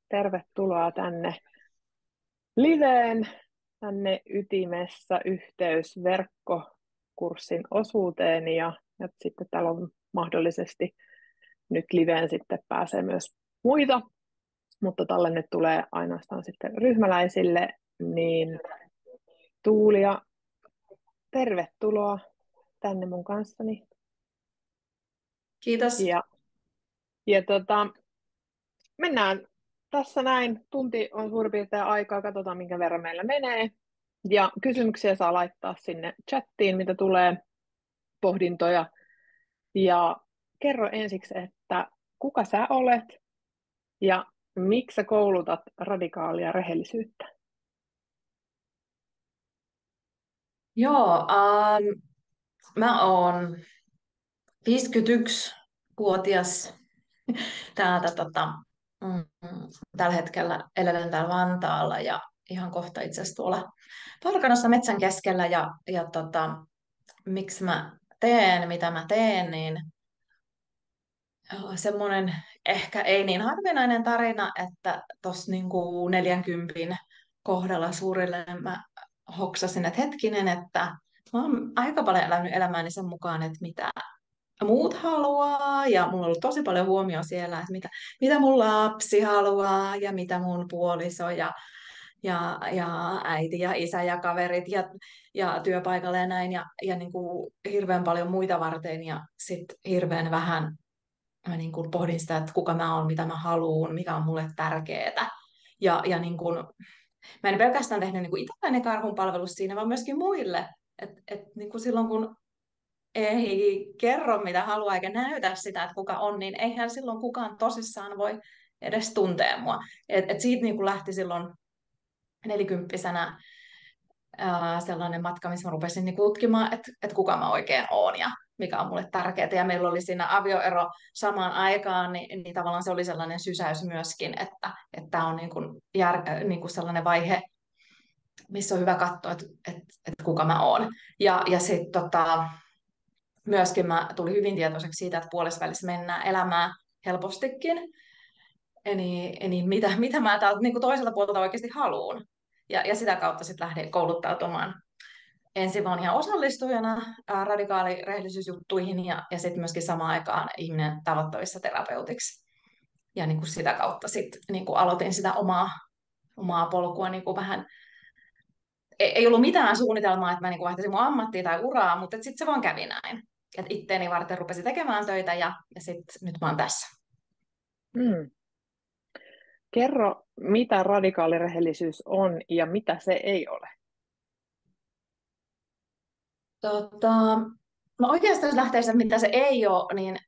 Tervetuloa tänne liveen, tänne Ytimessä yhteysverkkokurssin osuuteen ja sitten täällä on mahdollisesti nyt liveen sitten pääsee myös muita, mutta tallenne tulee ainoastaan sitten ryhmäläisille, niin Tuulia, tervetuloa tänne mun kanssani. Kiitos. Ja mennään tässä näin. Tunti on suurin piirtein aikaa, katsotaan minkä verran meillä menee. Ja kysymyksiä saa laittaa sinne chattiin, mitä tulee pohdintoja. Ja kerro ensiksi, että kuka sä olet ja miksi sä koulutat radikaalia rehellisyyttä? Joo, mä oon 51-vuotias täältä mm, tällä hetkellä elelen täällä Vantaalla ja ihan kohta itse asiassa tuolla Parkanossa metsän keskellä miksi mä teen, mitä mä teen, niin semmoinen ehkä ei niin harvinainen tarina, että tuossa niinku 40 kohdalla suurille mä hoksasin, että hetkinen, että mä oon aika paljon elänyt elämääni sen mukaan, että mitä muut haluaa, ja mulla on ollut tosi paljon huomioon siellä, että mitä mun lapsi haluaa, ja mitä mun puoliso, ja äiti, ja isä, ja kaverit, ja työpaikalla ja näin, ja niin kuin hirveän paljon muita varten, ja sitten hirveän vähän mä niin kuin pohdin sitä, että kuka mä oon, mitä mä haluan, mikä on mulle tärkeää. Ja niin kuin, mä en pelkästään tehnyt niin kuin itselleni karhunpalvelus siinä, vaan myöskin muille. Niin kuin silloin kun ei kerro mitä haluaa eikä näytä sitä, että kuka on, niin eihän silloin kukaan tosissaan voi edes tuntea mua. Et siitä niin kuin lähti silloin 40-vuotiaana sellainen matka, missä mä rupesin niin tutkimaan, että kuka mä oikein oon ja mikä on mulle tärkeää. Ja meillä oli siinä avioero samaan aikaan, niin tavallaan se oli sellainen sysäys myöskin, että tämä on niin kuin sellainen vaihe, missä on hyvä katsoa, että kuka mä oon. Ja sitten myöskin mä tulin hyvin tietoiseksi siitä, että puolessavälissä mennään elämään helpostikin. Eli mitä mä täältä niin kuin toiselta puolelta oikeasti haluan. Ja sitä kautta sitten lähdin kouluttautumaan ensin vaan ihan osallistujana radikaalirehellisyysjuttuihin ja sitten myöskin samaan aikaan ihminen tavoittavissa terapeutiksi. Ja niin kuin sitä kautta sitten niin kuin aloitin sitä omaa polkua niin kuin vähän. Ei ollut mitään suunnitelmaa, että mä niin kuin vaihtaisin mun ammattia tai uraa, mutta sitten se vaan kävi näin. Että itteeni varten rupesin tekemään töitä ja sitten nyt mä oon tässä. Mm. Kerro, mitä radikaalirehellisyys on ja mitä se ei ole? No oikeastaan jos lähtee siitä, mitä se ei ole, niin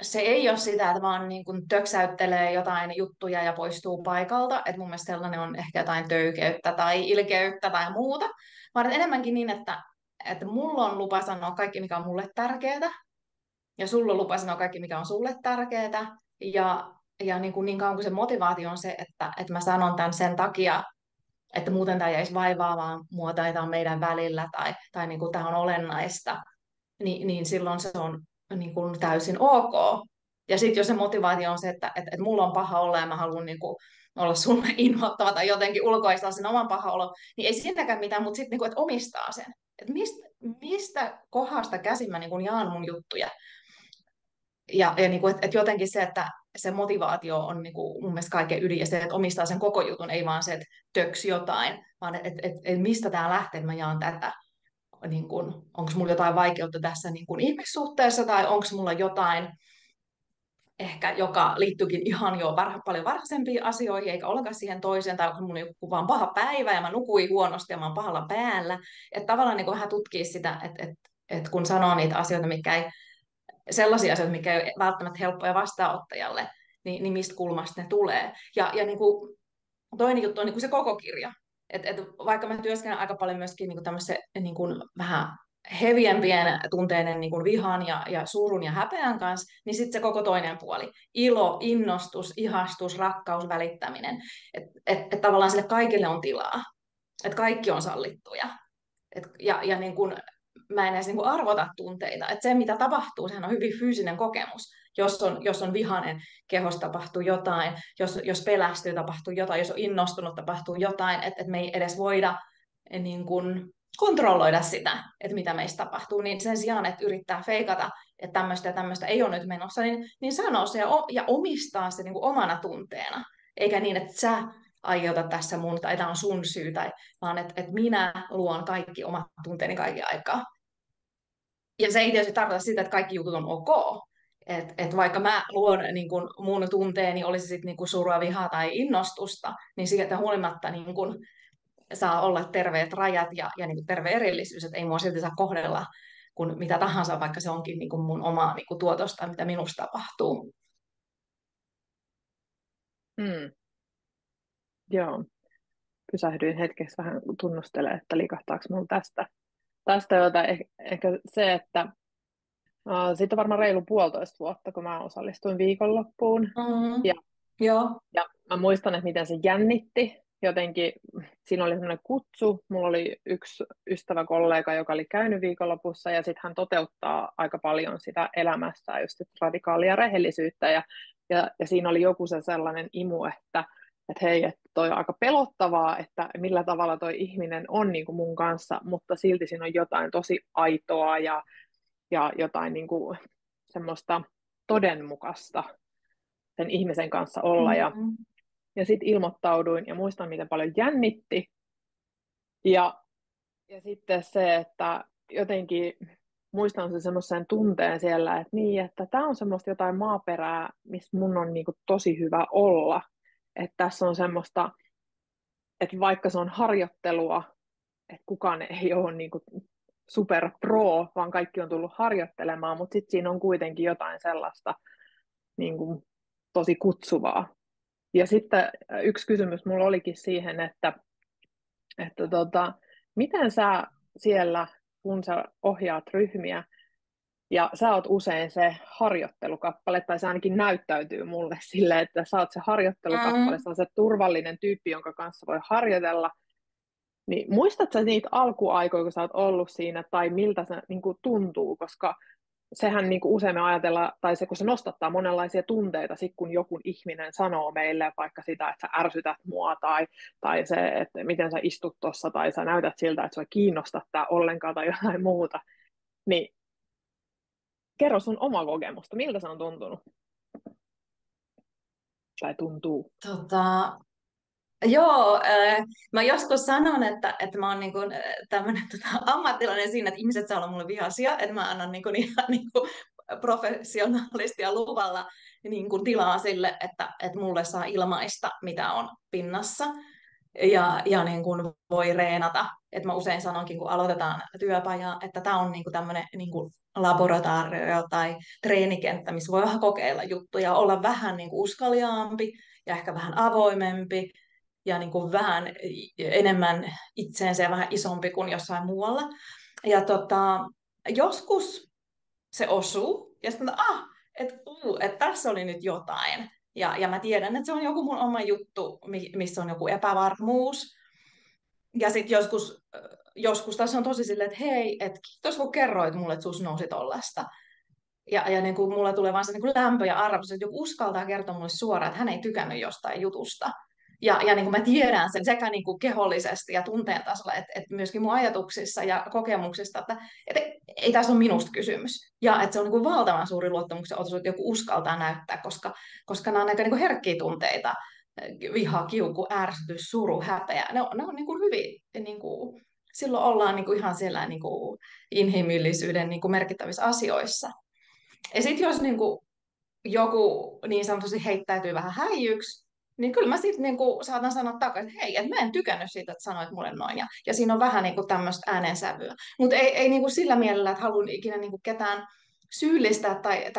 se ei ole sitä, että vaan niin kuin töksäyttelee jotain juttuja ja poistuu paikalta. Että mun mielestä sellainen on ehkä jotain töykeyttä tai ilkeyttä tai muuta. Vaan enemmänkin niin, että mulla on lupa sanoa kaikki, mikä on mulle tärkeää. Ja sulla on lupa sanoa kaikki, mikä on sulle tärkeää. Ja niin kauan kuin se motivaatio on se, että mä sanon tämän sen takia, että muuten tämä jäisi vaivaamaan mua tai tämä on meidän välillä tai niin kuin tämä on olennaista, niin silloin se on niin kuin täysin ok. Ja sitten jos se motivaatio on se, että mulla on paha olla ja mä haluan niin kuin olla sulle inhottava tai jotenkin ulkoistaa sen oman paha olo, niin ei siinäkään mitään, mutta sitten niin että omistaa sen. Että mistä kohdasta käsin mä niin kuin jaan mun juttuja. Ja niin kuin, että jotenkin se, että se motivaatio on niin kuin mun mielestä kaiken ydin ja se, että omistaa sen koko jutun, ei vaan se, että töksi jotain, vaan että mistä tämä lähtee, että mä jaan tätä. Niin kuin, onko mulla jotain vaikeutta tässä niin kuin ihmissuhteessa tai onko mulla jotain, ehkä joka liittyykin ihan jo paljon varhaisempiin asioihin, eikä ollenkaan siihen toiseen, tai onko mulla joku vaan paha päivä ja mä nukuin huonosti ja mä oon pahalla päällä. Että tavallaan niin kuin vähän tutkii sitä, että kun sanoo niitä asioita, mikä ei sellaisia asioita, mikä ei ole välttämättä helppoja vastaanottajalle, niin mistä kulmasta ne tulee. Ja niin kuin, toinen juttu on niin kuin se koko kirja. Et vaikka mä työskennän aika paljon myöskin niin tämmöisen niin kuin vähän heviempien tunteiden niin kuin vihan ja surun ja häpeän kanssa, niin sitten se koko toinen puoli. Ilo, innostus, ihastus, rakkaus, välittäminen. Et tavallaan sille kaikille on tilaa. Että kaikki on sallittuja. Ja niin kuin, mä en edes niin kuin arvota tunteita. Että se, mitä tapahtuu, sehän on hyvin fyysinen kokemus. jos on vihainen, kehossa tapahtuu jotain, jos pelästyy, tapahtuu jotain, jos on innostunut, tapahtuu jotain, että me ei edes voida niin kuin kontrolloida sitä, että mitä meistä tapahtuu, niin sen sijaan, että yrittää feikata, että tämmöistä ja tämmöistä ei ole nyt menossa, niin sanoo se ja omistaa se niin kuin omana tunteena, eikä niin, että sä aiheuta tässä mun, tai tämä on sun syy, vaan että minä luon kaikki omat tunteeni kaiken aikaa. Ja se ei tietysti tarkoita sitä, että kaikki jutut on ok. Et vaikka mä luon niin kun mun tunteeni, olisi sitten niin surua, vihaa tai innostusta, niin siitä huolimatta niin kun saa olla terveet rajat ja niin kun terve erillisyys, että ei mua silti saa kohdella kun mitä tahansa, vaikka se onkin niin kun mun oma niin kun tuotosta, mitä minusta tapahtuu. Mm. Joo, pysähdyin hetkeksi vähän tunnustelemaan, että likahtaako mulla tästä jotain. Ehkä se, että siitä on varmaan reilu 1,5 vuotta, kun mä osallistuin viikonloppuun. Mm, Ja, joo. ja mä muistan, että miten se jännitti. Jotenkin siinä oli sellainen kutsu. Mulla oli yksi ystäväkollega, joka oli käynyt viikonlopussa, ja sitten hän toteuttaa aika paljon sitä elämässä, just radikaalia rehellisyyttä. Ja siinä oli joku se sellainen imu, että hei, että toi on aika pelottavaa, että millä tavalla toi ihminen on niin kuin mun kanssa, mutta silti siinä on jotain tosi aitoa ja jotain niin kuin semmoista todenmukaista sen ihmisen kanssa olla. Mm, Ja sitten ilmoittauduin ja muistan, miten paljon jännitti. Ja sitten se, että jotenkin muistan sen semmoisen tunteen siellä, että niin, että tämä on semmoista jotain maaperää, missä mun on niin kuin tosi hyvä olla. Että tässä on semmoista, että vaikka se on harjoittelua, että kukaan ei ole niin kuin super pro, vaan kaikki on tullut harjoittelemaan, mutta sitten siinä on kuitenkin jotain sellaista niin kuin tosi kutsuvaa. Ja sitten yksi kysymys mulla olikin siihen, että miten sä siellä, kun sä ohjaat ryhmiä, ja sä oot usein se harjoittelukappale, tai se ainakin näyttäytyy mulle silleen, että sä oot se harjoittelukappale, mm. sä oot se turvallinen tyyppi, jonka kanssa voi harjoitella. Niin muistatko sä niitä alkuaikoja, kun sä oot ollut siinä, tai miltä se niin kuin tuntuu, koska sehän niin kuin usein me ajatellaan, tai se kun se nostattaa monenlaisia tunteita, sit kun joku ihminen sanoo meille vaikka sitä, että sä ärsytät mua, tai se, että miten sä istut tuossa, tai sä näytät siltä, että sua ei kiinnosta tää ollenkaan, tai jotain muuta. Niin kerro sun oma kokemusta, miltä se on tuntunut, tai tuntuu. Tota, Joo, mä joskus sanon, että mä oon niin tämmöinen ammattilainen siinä, että ihmiset saa olla mulle vihaisia, että mä annan ihan professionaalisti ja luvalla tilaa sille, että mulle saa ilmaista, mitä on pinnassa ja voi reenata. Et mä usein sanonkin, kun aloitetaan työpajaa, että tämä on tämmöinen laboratorio tai treenikenttä, missä voi vähän kokeilla juttuja, olla vähän uskaliaampi ja ehkä vähän avoimempi ja vähän enemmän itseensä ja vähän isompi kuin jossain muualla. Ja joskus se osuu, ja sitten että tässä oli nyt jotain. Ja mä tiedän, että se on joku mun oma juttu, missä on joku epävarmuus. Ja sitten joskus tässä on tosi silleen, että hei, että kiitos kun kerroit mulle, että sus nousi tollasta. Ja niin kuin mulla tulee vaan se niin kuin lämpö ja arvostus, että joku uskaltaa kertoa mulle suoraan, että hän ei tykännyt jostain jutusta. Ja niin kuin mä tiedän sen sekä niin kuin kehollisesti ja tunteen tasolla, että myöskin mun ajatuksissa ja kokemuksista, että ei tässä ole minusta kysymys. Ja että se on niin kuin valtavan suuri luottamuksen otos, että joku uskaltaa näyttää, koska nämä on aika niin kuin herkkiä tunteita. Viha, kiuku, ärsytys, suru, häpeä. Ne on niin kuin hyvin, niin kuin, silloin ollaan niin kuin ihan siellä niin kuin inhimillisyyden niin kuin merkittävissä asioissa. Ja sitten jos joku niin sanotusti heittäytyy vähän häijyksi, niin kyllä mä sitten saatan sanoa takaisin, että hei, että mä en tykännyt siitä, että sanoit mulle noin. Ja siinä on vähän tämmöistä äänensävyä. Mutta ei sillä mielellä, että haluan ikinä ketään syyllistää tai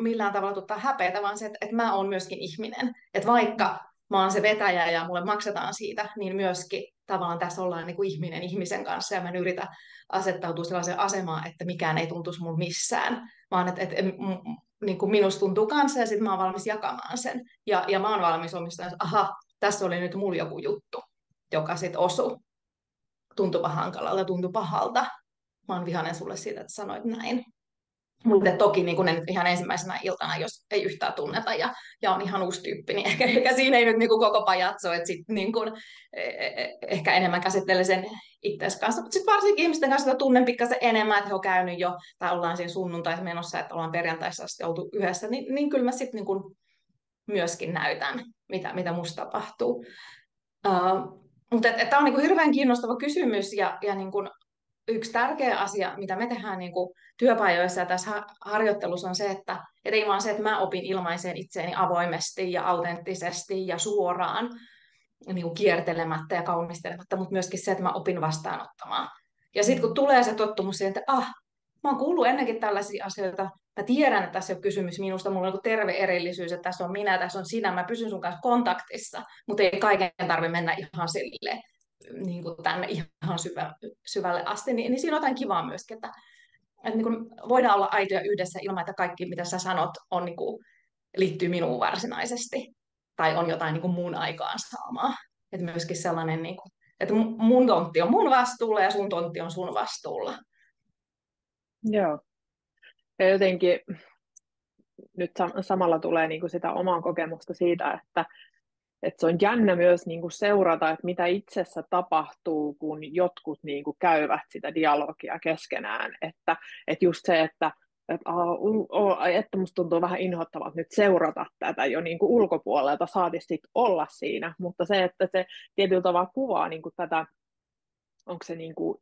millään tavalla tuttaa häpeätä, vaan se, että mä oon myöskin ihminen. Että vaikka mä oon se vetäjä ja mulle maksetaan siitä, niin myöskin tavallaan tässä ollaan ihminen ihmisen kanssa ja mä en yritä asettautua sellaiseen asemaan, että mikään ei tuntuisi mun missään, vaan että niin kuin minusta tuntuu kanssa ja sitten mä oon valmis jakamaan sen. Ja mä oon valmis omistamaan, että aha, tässä oli nyt mulla joku juttu, joka sitten osui. Tuntupa hankalalta, tuntui pahalta. Mä oon vihainen sulle siitä, että sanoit näin. Mutta toki niin kun ne nyt ihan ensimmäisenä iltana, jos ei yhtään tunneta ja on ihan uusi tyyppi, niin ehkä siinä ei nyt niin kuin koko pajatso, että sitten niin kun, ehkä enemmän käsittelee sen itseäsi kanssa. Mutta sitten varsinkin ihmisten kanssa, joita tunnen pikkasen enemmän, että he on käynyt jo, tai ollaan siinä sunnuntaissa menossa, että ollaan perjantaissa asti oltu yhdessä, niin kyllä mä sitten niin kun myöskin näytän, mitä musta tapahtuu. Mutta tämä on niin kuin hirveän kiinnostava kysymys ja niin kuin yksi tärkeä asia, mitä me tehdään niin kuin työpajoissa ja tässä harjoittelussa on se, että et ei vaan se, että mä opin ilmaiseen itseäni avoimesti ja autenttisesti ja suoraan, niin kuin kiertelemättä ja kaunistelematta, mutta myöskin se, että mä opin vastaanottamaan. Ja sitten kun tulee se tottumus siihen, että mä oon kuullut ennenkin tällaisia asioita, mä tiedän, että tässä ei ole kysymys minusta, mulla on niin terve erillisyys, että tässä on minä, tässä on sinä, mä pysyn sun kanssa kontaktissa, mutta ei kaiken tarvitse mennä ihan silleen niin kuin tänne ihan syvälle asti, niin siinä on jotain kivaa myöskin, että niin kuin voidaan olla aitoja yhdessä ilman, että kaikki, mitä sä sanot, on niin kuin, liittyy minuun varsinaisesti, tai on jotain niin kuin mun aikaansaamaa. Että myöskin sellainen, niin kuin, että mun tontti on mun vastuulla ja sun tontti on sun vastuulla. Joo. Ja jotenkin nyt samalla tulee niin kuin sitä omaa kokemusta siitä, että se on jännä myös niin kuin seurata, että mitä itsessä tapahtuu, kun jotkut niin kuin käyvät sitä dialogia keskenään. Että just se, että musta tuntuu vähän inhottavalta nyt seurata tätä jo niin kuin ulkopuolelta, saati sitten olla siinä, mutta se, että se tietyllä tavalla kuvaa niin kuin tätä, onko se niin kuin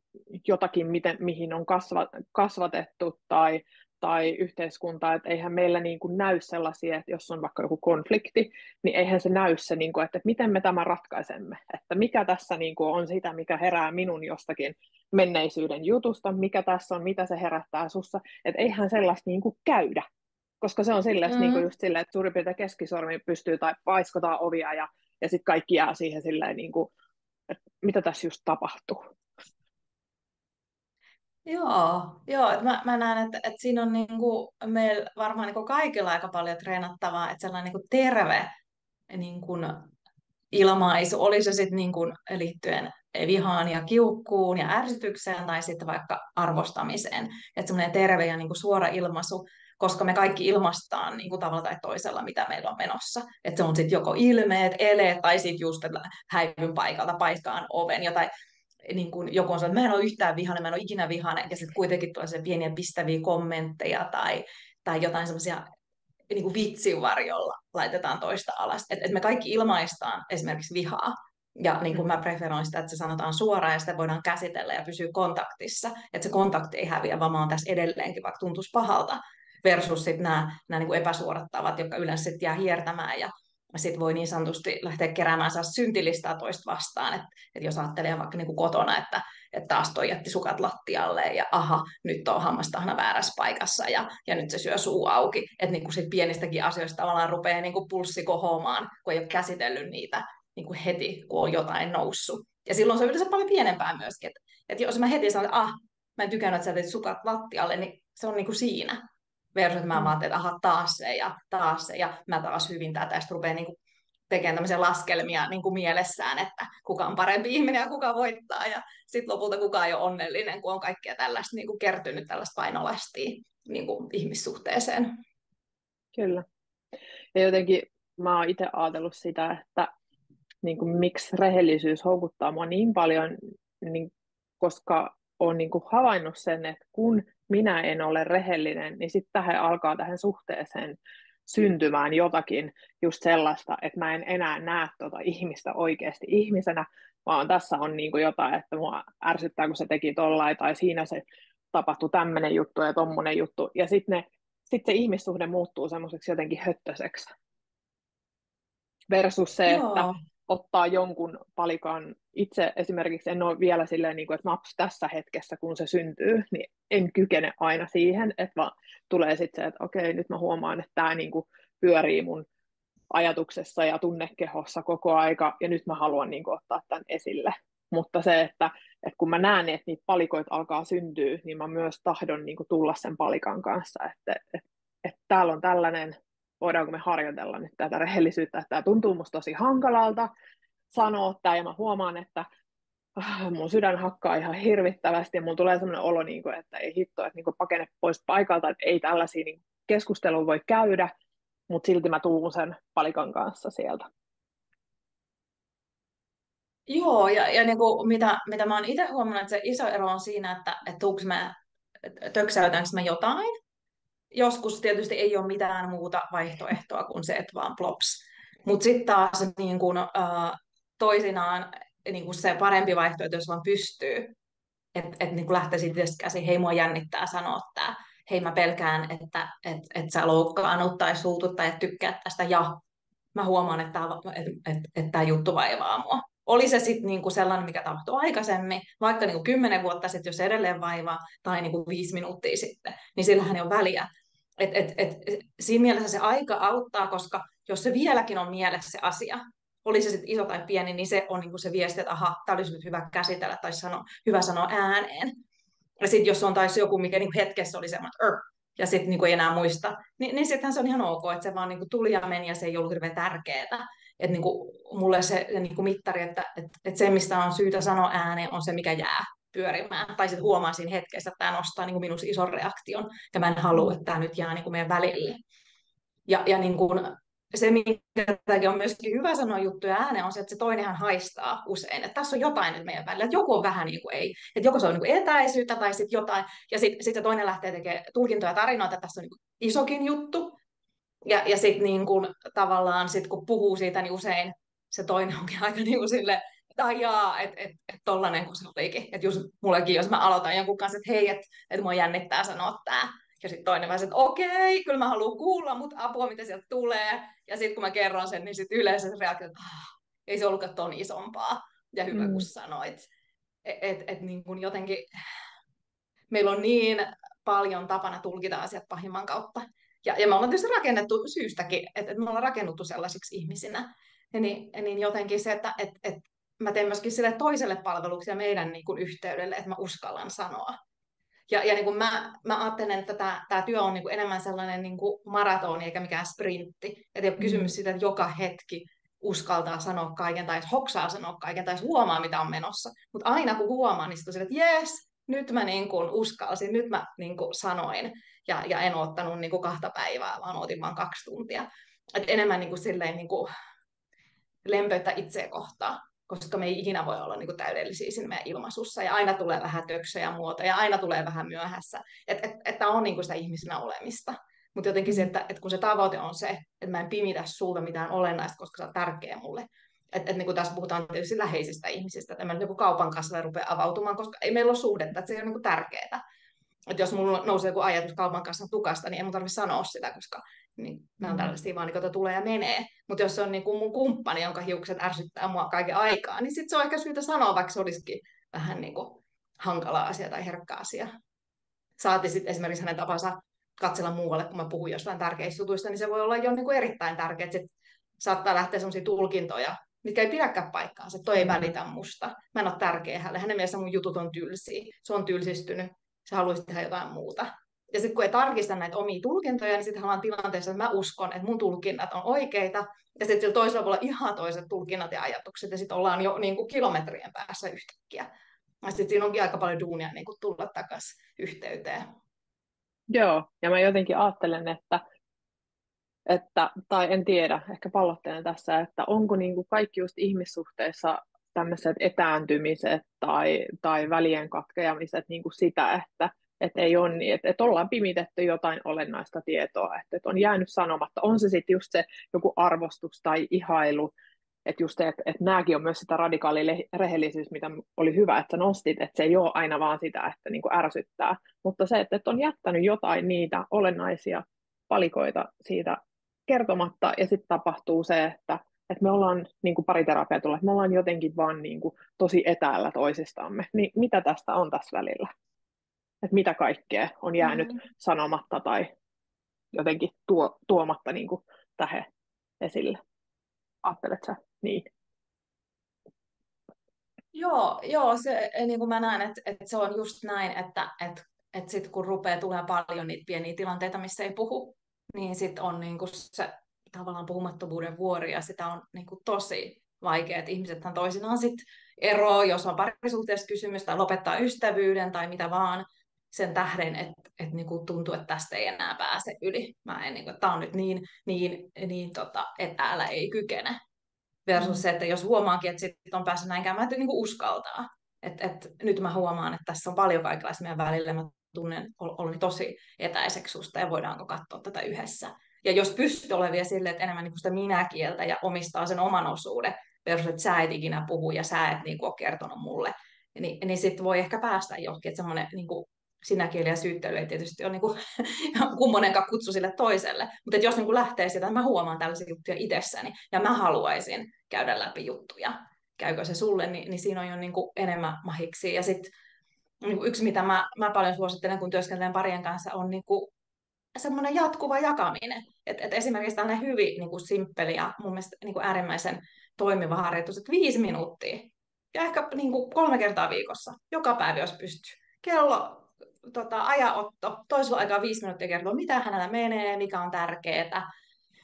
jotakin, mihin on kasvatettu tai yhteiskuntaa, että eihän meillä niin kuin näy sellaisia, että jos on vaikka joku konflikti, niin eihän se näy se, niin kuin, että miten me tämä ratkaisemme, että mikä tässä niin kuin on sitä, mikä herää minun jostakin menneisyyden jutusta, mikä tässä on, mitä se herättää sussa, että eihän sellaista niin kuin käydä, koska se on silleen, niin kuin Mm. just silleen, että suurin piirtein keskisormi pystyy tai paiskotaan ovia ja sitten kaikki jää siihen silleen, niin kuin, että mitä tässä just tapahtuu. Joo, että mä näen, että siinä on niinku, meillä varmaan niinku kaikilla aika paljon treenattavaa, että sellainen niinku terve niinku ilmaisu, oli se sitten niinku liittyen vihaan ja kiukkuun ja ärsytykseen tai sitten vaikka arvostamiseen, että semmoinen terve ja niinku suora ilmaisu, koska me kaikki ilmaistaan niinku tavalla tai toisella, mitä meillä on menossa. Että se on sitten joko ilmeet, eleet tai sitten just, että häivyn paikalta paikkaan oven, jotain niin kuin joku on sanonut, että mä en ole yhtään vihainen, mä en ole ikinä vihainen, ja sitten kuitenkin tulee se pieniä pistäviä kommentteja tai jotain semmoisia niin kuin vitsin varjolla laitetaan toista alas. Et me kaikki ilmaistaan esimerkiksi vihaa, ja niin kuin mä preferoin sitä, että se sanotaan suoraan ja sitä voidaan käsitellä ja pysyä kontaktissa, että se kontakti ei häviä, vaan mä oon tässä edelleenkin, vaikka tuntuisi pahalta, versus sitten nämä niin kuin epäsuorat tavat, jotka yleensä sit jää hiertämään ja sitten voi niin sanotusti lähteä keräämään syntilistaa toista vastaan, että jos ajattelee vaikka niin kuin kotona, että taas toi jätti sukat lattialle ja aha, nyt on hammastahna väärässä paikassa ja nyt se syö suu auki, että niin kuin sit pienistäkin asioista tavallaan rupeaa niin kuin pulssi kohoamaan, kun ei ole käsitellyt niitä niin kuin heti, kun on jotain noussut. Ja silloin se on yleensä paljon pienempää myöskin, että jos mä heti sanon, että mä en tykännyt, että sä teit sukat lattialle, niin se on niin kuin siinä. Versus, että mä vaan teen, että aha, taas se, ja mä taas hyvin tätä, ja sitten rupeaa niin kuin tekemään tämmöisiä laskelmia niin kuin mielessään, että kuka on parempi ihminen ja kuka voittaa, ja sitten lopulta kuka ei ole onnellinen, kun on kaikkea tällaista niin kuin kertynyt tällaista painolastia niin kuin ihmissuhteeseen. Kyllä. Ja jotenkin mä oon itse ajatellut sitä, että niin kuin, miksi rehellisyys houkuttaa mua niin paljon, niin, koska olen niin kuin havainnut sen, että kun minä en ole rehellinen, niin sitten tähän suhteeseen syntymään jotakin just sellaista, että mä en enää näe tuota ihmistä oikeasti ihmisenä, vaan tässä on niin kuin jotain, että mua ärsyttää, kun se teki tollain, tai siinä se tapahtui tämmöinen juttu ja tommonen juttu, ja sitten se ihmissuhde muuttuu semmoiseksi jotenkin höttöiseksi versus se, että Joo. ottaa jonkun palikan. Itse esimerkiksi en ole vielä silleen, niin kuin, että naps tässä hetkessä, kun se syntyy, niin en kykene aina siihen, että vaan tulee sitten se, että okei, nyt mä huomaan, että tämä niin kuin pyörii mun ajatuksessa ja tunnekehossa koko aika, ja nyt mä haluan niin kuin, ottaa tämän esille. Mutta se, että kun mä näen, että niitä palikoita alkaa syntyä, niin mä myös tahdon niin kuin, tulla sen palikan kanssa, että täällä on tällainen, voidaanko me harjoitella nyt tätä rehellisyyttä, että tämä tuntuu musta tosi hankalalta sanoa tämä, ja mä huomaan, että mun sydän hakkaa ihan hirvittävästi ja mulla tulee sellainen olo, niin kuin, että ei hitto, että niin kuin pakene pois paikalta, että ei tällaisia niin keskustelua voi käydä, mutta silti mä tuun sen palikan kanssa sieltä. Joo, ja niin kuin mitä mä oon itse huomannut, että se iso ero on siinä, että tuuks mä, töksäytänkö mä jotain. Joskus tietysti ei ole mitään muuta vaihtoehtoa kuin se, että vaan plops. Mutta sitten taas niin kun, toisinaan niin kun se parempi vaihtoehto, jos vaan pystyy, että niin lähtee siitä käsin, hei mua jännittää sanoa tämä, hei mä pelkään, että sä loukkaannut tai suutut tai et tykkää tästä, ja mä huomaan, että tämä juttu vaivaa mua. Oli se sitten niinku sellainen, mikä tapahtui aikaisemmin, vaikka niinku 10 vuotta sitten, jos se edelleen vaivaa, tai niinku 5 minuuttia sitten, niin sillähän ei ole väliä. Siinä mielessä se aika auttaa, koska jos se vieläkin on mielessä se asia, oli se sitten iso tai pieni, niin se on niinku se viesti, että aha, tämä olisi nyt hyvä käsitellä tai hyvä sanoa ääneen. Ja sitten jos on taas joku, mikä niinku hetkessä oli semmoinen, ja sitten niinku ei enää muista, niin sittenhän se on ihan ok, että se vaan niinku tuli ja meni ja se ei ollut hirveän tärkeää. Että niinku, mulle se niinku mittari, että se, mistä on syytä sanoa ääneen, on se, mikä jää pyörimään. Tai sitten huomaan siinä hetkessä, että tämä nostaa niinku minussa ison reaktion, ja mä en halua, että tämä nyt jää niinku meidän välille. Ja niin kuin se, minkä takia on myöskin hyvä sanoa juttuja ääneen, on se, että se toinenhan haistaa usein, että tässä on jotain nyt meidän välillä, että joku on vähän niin kuin ei, että joko se on niin kuin etäisyyttä tai sitten jotain, ja sitten se toinen lähtee tekemään tulkintoja ja tarinoita, että tässä on niin kuin isokin juttu, ja sitten niin kuin, tavallaan sit, kun puhuu siitä, niin usein se toinen onkin aika niin kuin silleen, että jaa, että tollanen kuin se olikin. Että just mullekin, jos mä aloitan jonkun kanssa, että hei, että mua jännittää sanoa tämä. Ja sitten toinen vaan, että okei, kyllä mä haluan kuulla, mutta apua, mitä sieltä tulee. Ja sitten kun mä kerron sen, niin sitten yleensä se reaktio, että ei se ollutkaan ton isompaa. Ja hyvä, kun Mm. sanoit. Niin kuin jotenkin meillä on niin paljon tapana tulkita asiat pahimman kautta. Ja me ollaan tietysti rakennettu syystäkin, että me ollaan rakennuttu sellaisiksi ihmisinä. Niin jotenkin se, että mä teen myöskin sille toiselle palveluksia meidän niin kuin yhteydelle, että mä uskallan sanoa. Ja niin kuin mä ajattelen, että tämä työ on niin kuin enemmän sellainen niin kuin maratoni eikä mikään sprintti. Että ei ole kysymys Mm. siitä, että joka hetki uskaltaa sanoa kaiken tai hoksaa sanoa kaiken tai huomaa, mitä on menossa. Mutta aina kun huomaa, niin sitten on sille, että jes, nyt mä niin kuin uskalsin, nyt mä niin kuin sanoin. Ja en ottanut niin kuin 2 päivää, vaan otin vain 2 tuntia. Et enemmän niin kuin silleen niin kuin lempeyttä itseä kohtaan, koska me ei ikinä voi olla niin kuin täydellisiä siinä meidän ilmaisussa, ja aina tulee vähän töksöjä muotoja, ja aina tulee vähän myöhässä, että on niin kuin sitä ihmisenä olemista. Mutta jotenkin se, Mm. että kun se tavoite on se, että mä en pimitä sulta mitään olennaista, koska sä oot tärkeä mulle. Että niin kuin tässä puhutaan tietysti läheisistä ihmisistä, että en mä nyt joku kaupan kanssa rupea avautumaan, koska ei meillä ole suhdetta, että se on niin kuin tärkeää. Että jos mulla nousee joku ajatus kaupan kanssa tukasta, niin ei mun tarvitse sanoa sitä, koska niin, nämä on Mm. tällaisia vaan, niin, tulee ja menee. Mutta jos se on niin kuin mun kumppani, jonka hiukset ärsyttää mua kaiken aikaa, niin sitten se on ehkä syytä sanoa, vaikka se olisikin vähän niin kuin hankala asia tai herkkä asia. Saati sitten esimerkiksi hänen tapansa katsella muualle, kun mä puhun jostain tärkeistä jutuista, niin se voi olla jo niin kuin erittäin tärkeä. Sitten saattaa lähteä sellaisia tulkintoja, mitkä ei pidäkään paikkaansa. Toi ei Mm. välitä musta. Mä en ole tärkeä hänelle. Hänen mielessä mun jutut on tylsiä. Se on tylsistynyt. Se haluaisi tehdä jotain muuta. Ja sitten kun ei tarkista näitä omia tulkintoja, niin sitten ollaan tilanteessa, että mä uskon, että mun tulkinnat on oikeita. Ja sitten sillä toisella voi olla ihan toiset tulkinnat ja ajatukset. Ja sitten ollaan jo niin kuin kilometrien päässä yhtäkkiä. Ja sitten siinä onkin aika paljon duunia niin kuin tulla takaisin yhteyteen. Joo, ja mä jotenkin ajattelen, tai en tiedä, ehkä pallottelen tässä, että onko niin kuin kaikki just ihmissuhteissa tämmöiset etääntymiset tai välien katkeamiset niin kuin sitä, että ei ole niin, että ollaan pimitetty jotain olennaista tietoa, että on jäänyt sanomatta. On se sitten just se joku arvostus tai ihailu, että just se, että nämäkin on myös sitä radikaalia rehellisyys, mitä oli hyvä, että sä nostit, että se ei ole aina vaan sitä, että niin kuin ärsyttää, mutta se, että on jättänyt jotain niitä olennaisia palikoita siitä kertomatta, ja sitten tapahtuu se, että me ollaan niin kuin pariterapeutulla, että me ollaan jotenkin vaan niin kuin tosi etäällä toisistamme. Niin mitä tästä on tässä välillä? Että mitä kaikkea on jäänyt Mm. sanomatta tai jotenkin tuomatta niin kuin tähän esille? Ajattelet sä niin? Joo, se, niin kuin mä näen, että se on just näin, että sit kun rupeaa tulemaan paljon niitä pieniä tilanteita, missä ei puhu, niin sitten on niin kuin se tavallaan puhumattomuuden vuori, ja sitä on niin kuin tosi vaikea, että ihmisethän toisinaan sitten eroaa, jos on parisuhteessa kysymys tai lopettaa ystävyyden tai mitä vaan sen tähden, että niinku tuntuu, että tästä ei enää pääse yli. Mä en, niinku, tämä on nyt niin etäällä ei kykene. Versus se, että jos huomaankin, että sit on päässyt näin käymään, että niinku uskaltaa. Nyt mä huomaan, että tässä on paljon kaikenlaista meidän välillä. Mä tunnen oloni tosi etäiseksi susta ja voidaanko katsoa tätä yhdessä. Ja jos pystyy olemaan vielä silleen, että enemmän niinku sitä minäkieltä ja omistaa sen oman osuuden, versus että sä et ikinä puhu ja sä et niinku ole kertonut mulle, niin sitten voi ehkä päästä johonkin, että semmoinen niinku sinäkieli ja syyttely ei tietysti ole niinku kummonenkaan kutsu sille toiselle. Mutta jos niinku lähtee sieltä, että mä huomaan tällaisia juttuja itsessäni ja mä haluaisin käydä läpi juttuja, käykö se sulle, niin siinä on jo niinku enemmän mahiksi. Ja sitten niinku yksi, mitä mä paljon suosittelen, kun työskentelen parien kanssa, on niinku semmoinen jatkuva jakaminen. Et esimerkiksi tällainen hyvin niinku simppeli ja mun mielestä niinku äärimmäisen toimiva harjoitus, että 5 minuuttia ja ehkä niinku 3 kertaa viikossa, joka päivä jos pystyy. Kello ajanotto, toisella aikaa 5 minuuttia kertoo, mitä hänellä menee, mikä on tärkeää,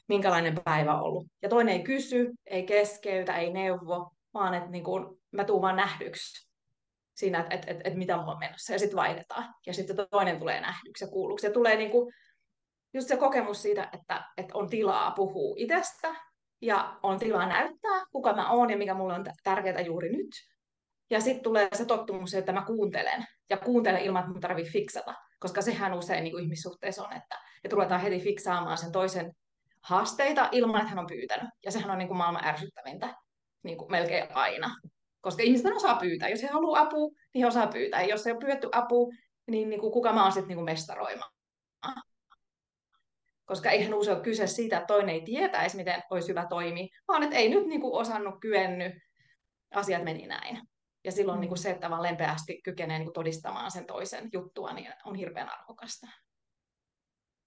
minkälainen päivä on ollut. Ja toinen ei kysy, ei keskeytä, ei neuvo, vaan että niinku, mä tuun vaan nähdyksi siinä, että mitä mulla on menossa. Ja sitten vaihdetaan. Ja sitten toinen tulee nähdyksi ja kuulluksi. Ja tulee niinku just se kokemus siitä, että on tilaa puhua itsestä ja on tilaa näyttää, kuka mä oon ja mikä mulle on tärkeää juuri nyt. Ja sitten tulee se tottumus, että mä kuuntelen. Ja kuuntelen ilman, että mun tarvitsee fiksata. Koska sehän usein niin kuin ihmissuhteessa on, että ruvetaan heti fiksaamaan sen toisen haasteita ilman, että hän on pyytänyt. Ja sehän on niin kuin maailman ärsyttävintä niin kuin melkein aina. Koska ihmiset osaa pyytää. Jos he haluaa apua, niin he osaa pyytää. Ja jos ei ole pyydetty apua, niin kuin kuka mä oon sitten niin kuin mestaroimaan. Koska eihän usein ole kyse siitä, että toinen ei tietäisi, miten olisi hyvä toimia, vaan että ei nyt niin kuin osannut, kyennyt, asiat meni näin. Ja silloin niin kuin se, että vaan lempeästi kykenee niin kuin todistamaan sen toisen juttua, niin on hirveän arvokasta.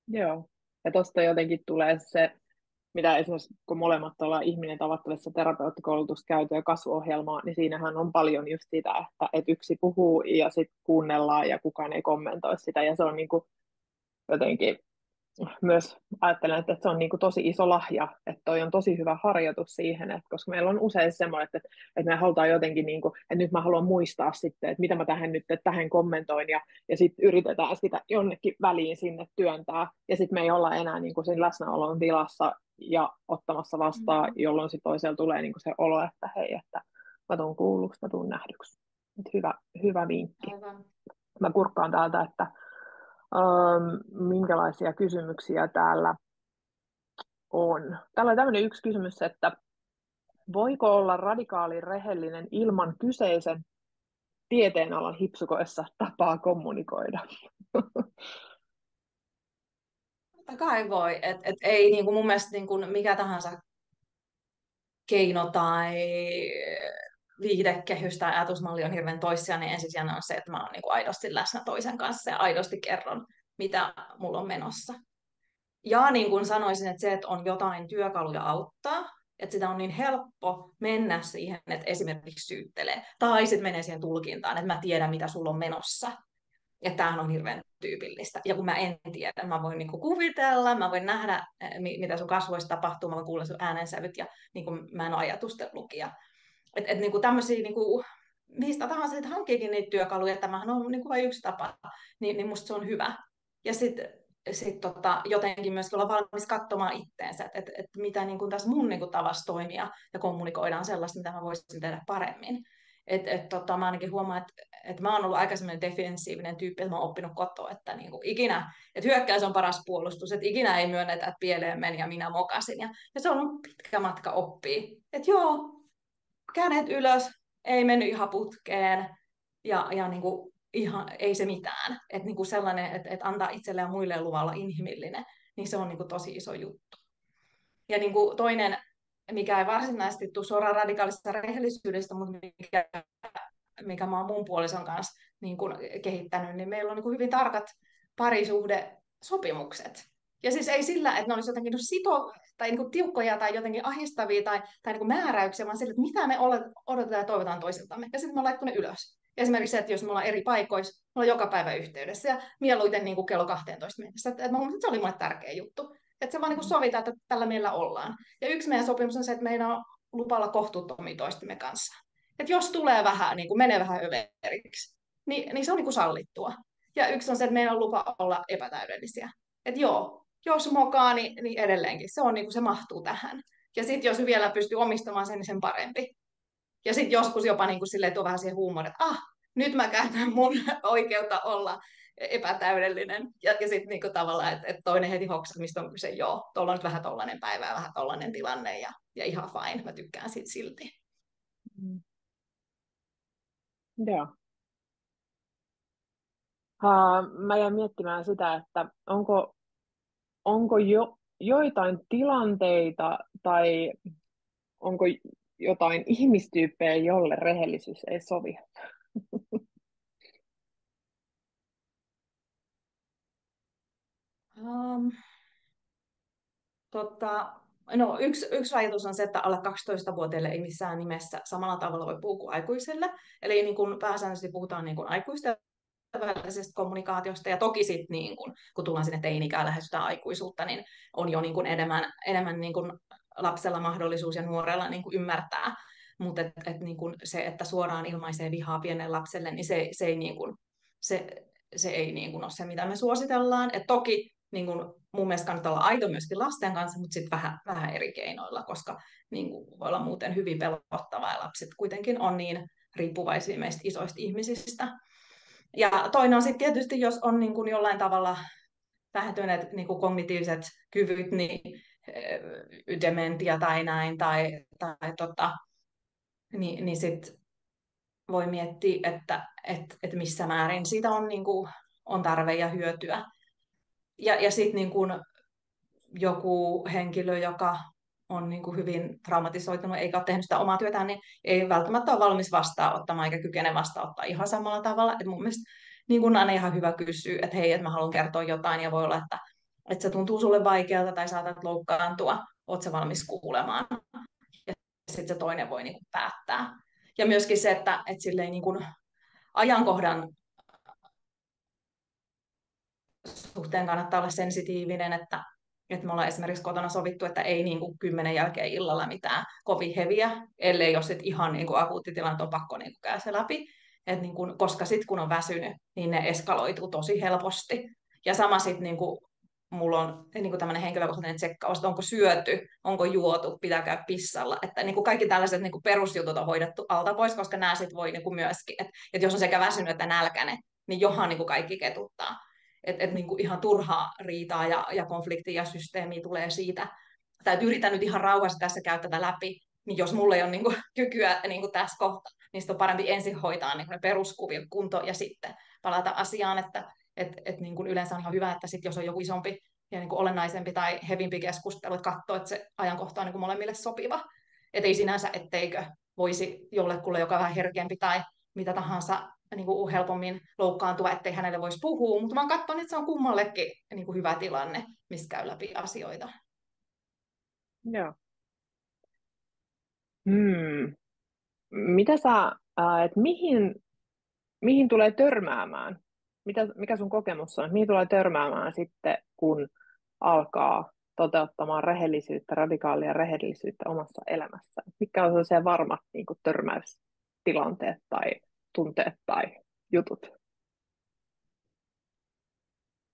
Joo. Ja tuosta jotenkin tulee se, mitä esimerkiksi kun molemmat ollaan ihminen tavattavassa terapeuttikoulutusta käyty ja kasvuohjelmaa, niin siinähän on paljon just sitä, että yksi puhuu ja sitten kuunnellaan ja kukaan ei kommentoi sitä. Ja se on niin kuin jotenkin myös ajattelen, että se on niin kuin tosi iso lahja, että toi on tosi hyvä harjoitus siihen, että koska meillä on usein semmoinen, että me halutaan jotenkin, niin kuin, että nyt mä haluan muistaa sitten, että mitä mä tähän nyt tähän kommentoin ja sitten yritetään sitä jonnekin väliin sinne työntää ja sitten me ei olla enää niin kuin siinä läsnäolon tilassa ja ottamassa vastaan, jolloin sitten toisella tulee niin kuin se olo, että hei, että mä tuun kuulluksi, mä tuun nähdyksi. Hyvä vinkki. Aivan. Mä kurkkaan täältä, että minkälaisia kysymyksiä täällä on. Täällä on tämmöinen yksi kysymys, että voiko olla radikaali rehellinen ilman kyseisen tieteenalan hipsukoissa tapaa kommunikoida? Totta kai voi. Et ei niin kuin mun mielestä niin kuin mikä tahansa keino tai viitekehys tai ajatusmalli on hirveän toissijainen. Ensisijainen on se, että mä oon niin kuin aidosti läsnä toisen kanssa ja aidosti kerron, mitä mulla on menossa. Ja niin kuin sanoisin, että se, että on jotain työkaluja auttaa, että sitä on niin helppo mennä siihen, että esimerkiksi syyttelee. Tai sitten menee siihen tulkintaan, että mä tiedän, mitä sulla on menossa. Ja tämähän on hirveän tyypillistä. Ja kun mä en tiedä, mä voin niinku kuvitella, mä voin nähdä, mitä sun kasvoissa tapahtuu, mä voin kuulla sun äänensävyt ja niinku mä en ole ajatustenlukija. Et niinku tämmöisiä, niinku, mistä tahansa että hankkiikin niitä työkaluja, tämähän on niinku vain yksi tapa, niin musta se on hyvä. Ja sitten jotenkin myöskin olla valmis katsomaan itteensä, että mitä niin kuin tässä mun niin kuin tavassa toimia ja kommunikoidaan sellaista, mitä mä voisin tehdä paremmin. Mä ainakin huomaan, että mä oon ollut aika semmoinen defensiivinen tyyppi, että mä oon oppinut kotoa, että niin kuin ikinä, että hyökkäys on paras puolustus, että ikinä ei myönnetä, että pieleen meni ja minä mokasin. Ja se on ollut pitkä matka oppia. Että joo, kädet ylös, ei mennyt ihan putkeen ja niin kuin ihan, ei se mitään. Että niin kuin sellainen, että antaa itselleen ja muille luvalla inhimillinen, niin se on niin kuin tosi iso juttu. Ja niin kuin toinen, mikä ei varsinaisesti tule suoraan radikaalista rehellisyydestä, mutta mikä mä oon mun puolison kanssa niin kuin kehittänyt, niin meillä on niin kuin hyvin tarkat parisuhdesopimukset. Ja siis ei sillä, että ne olisi jotenkin tai niin kuin tiukkoja tai jotenkin ahdistavia tai niin kuin määräyksiä, vaan sillä, että mitä me odotetaan ja toivotaan toisiltamme. Ja sitten mä laittu ne ylös. Esimerkiksi se, että jos me ollaan eri paikoissa, me ollaan joka päivä yhteydessä ja mieluiten niin kuin kello 12 mennessä. Että se oli mulle tärkeä juttu. Että se vaan niin kuin sovitaan, että tällä meillä ollaan. Ja yksi meidän sopimus on se, että meidän on lupa olla kohtuuttomia toistemme kanssa. Et jos tulee vähän, niin kuin menee vähän överiksi, niin se on niin kuin sallittua. Ja yksi on se, että meidän on lupa olla epätäydellisiä. Että joo, jos mokaa, niin edelleenkin. Se, on, niin kuin se mahtuu tähän. Ja sitten jos vielä pystyy omistamaan sen, niin sen parempi. Ja sitten joskus jopa niin kuin silleen tuo vähän siihen huumoon, että nyt mä käytän mun oikeutta olla epätäydellinen. Ja sitten niin tavallaan, että toinen heti hoksasi, mistä on kyse, joo, tuolla on nyt vähän tollainen päivä ja vähän tollainen tilanne ja ihan fine, mä tykkään siitä silti. Mm. Joo. Mä jäin miettimään sitä, että onko joitain tilanteita tai onko jotain ihmistyyppejä, jolle rehellisyys ei sovi? Um, tota, no, yksi rajoitus on se, että alle 12-vuotiaille ei missään nimessä samalla tavalla voi puhua kuin aikuisille. Eli niin kuin pääsääntöisesti puhutaan niin kuin aikuisten välisestä kommunikaatiosta. Ja toki sitten, niin kun tullaan sinne teini-ikään lähestytään aikuisuutta, niin on jo niin kun enemmän niin kun lapsella mahdollisuus ja nuorella niin kun ymmärtää. Mutta niin kun se, että suoraan ilmaisee vihaa pienelle lapselle, niin se ei, niin kun, se, se ei niin kun ole se, mitä me suositellaan. Et toki niin kun mun mielestä kannattaa olla aito myöskin lasten kanssa, mutta sitten vähän eri keinoilla, koska niin kun voi olla muuten hyvin pelottavaa ja lapset kuitenkin on niin riippuvaisia meistä isoista ihmisistä. Ja toinen on sitten tietysti, jos on niin kuin jollain tavalla vähentyneet niin kuin kognitiiviset kyvyt, niin dementia tai näin, niin sit voi miettiä, että missä määrin siitä on, niin kuin, on tarve ja hyötyä. Ja sitten niin kuin joku henkilö, joka on niin kuin hyvin traumatisoitunut eikä ole tehnyt sitä omaa työtään, niin ei välttämättä ole valmis vastaanottamaan eikä kykene vastaanottaa ihan samalla tavalla. Et mun mielestä niin kuin aina ihan hyvä kysyä, että hei, että mä haluan kertoa jotain ja voi olla, että se tuntuu sulle vaikealta tai saatat loukkaantua, oot sä valmis kuulemaan. Ja sitten se toinen voi niin kuin päättää. Ja myöskin se, että silleen niin kuin ajankohdan suhteen kannattaa olla sensitiivinen, että me ollaan esimerkiksi kotona sovittu, että ei niin kuin 10 jälkeen illalla mitään kovin heviä, ellei jos sit ihan niin kuin akuuttitilanne on pakko niin kuin käydä se läpi. Niin kuin, koska sitten kun on väsynyt, niin ne eskaloituu tosi helposti. Ja sama sitten niin kuin, mulla on niin kuin tämmöinen henkilökohtainen tsekkaus, että onko syöty, onko juotu, pitää käydä pissalla. Että niin kuin kaikki tällaiset niin kuin perusjutut on hoidettu alta pois, koska nämä sitten voi niin kuin myöskin, että jos on sekä väsynyt että nälkäinen, niin johan niin kuin kaikki ketuttaa. Että niin kuin ihan turhaa riitaa ja konfliktia ja systeemiä tulee siitä. Täytyy yrittää nyt ihan rauhassa tässä käydä tätä läpi, niin jos mulla ei ole niin kuin, kykyä niin kuin tässä kohtaa, niin sitten on parempi ensin hoitaa niin kuin ne peruskuviot kuntoon ja sitten palata asiaan, että niin kuin yleensä on ihan hyvä, että sit jos on joku isompi ja niin kuin olennaisempi tai hevimpi keskustelu, että katsoo, että se ajankohta on niin kuin molemmille sopiva. Että ei sinänsä, etteikö voisi jollekulle, joka on vähän herkempi tai mitä tahansa niin kuin helpommin loukkaantua, ettei hänelle voisi puhua, mutta mä katson, että se on kummallekin niin kuin hyvä tilanne, missä käy läpi asioita. Joo. Hmm. Mitä että mihin tulee törmäämään? Mikä sun kokemus on? Mihin tulee törmäämään sitten, kun alkaa toteuttamaan rehellisyyttä, radikaalia rehellisyyttä omassa elämässään? Mitkä on sellaisia varmat niin kuin törmäystilanteet tai tunteet tai jutut?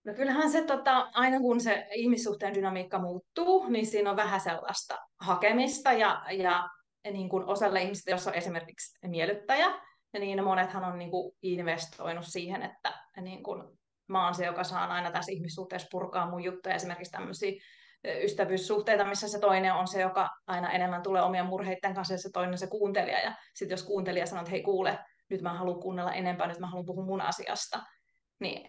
No kyllähän se aina kun se ihmissuhteen dynamiikka muuttuu, niin siinä on vähän sellaista hakemista ja niin kuin osalle ihmisistä, jos on esimerkiksi miellyttäjä, niin monethan on niin kuin investoinut siihen, että niin kuin mä oon se, joka saan aina tässä ihmissuhteessa purkaa mun juttuja, esimerkiksi tämmöisiä ystävyyssuhteita, missä se toinen on se, joka aina enemmän tulee omien murheiden kanssa, ja se toinen on se kuuntelija. Ja sitten jos kuuntelija sanoo, että hei kuule, nyt mä haluan kuunnella enempää, nyt mä haluan puhua mun asiasta, niin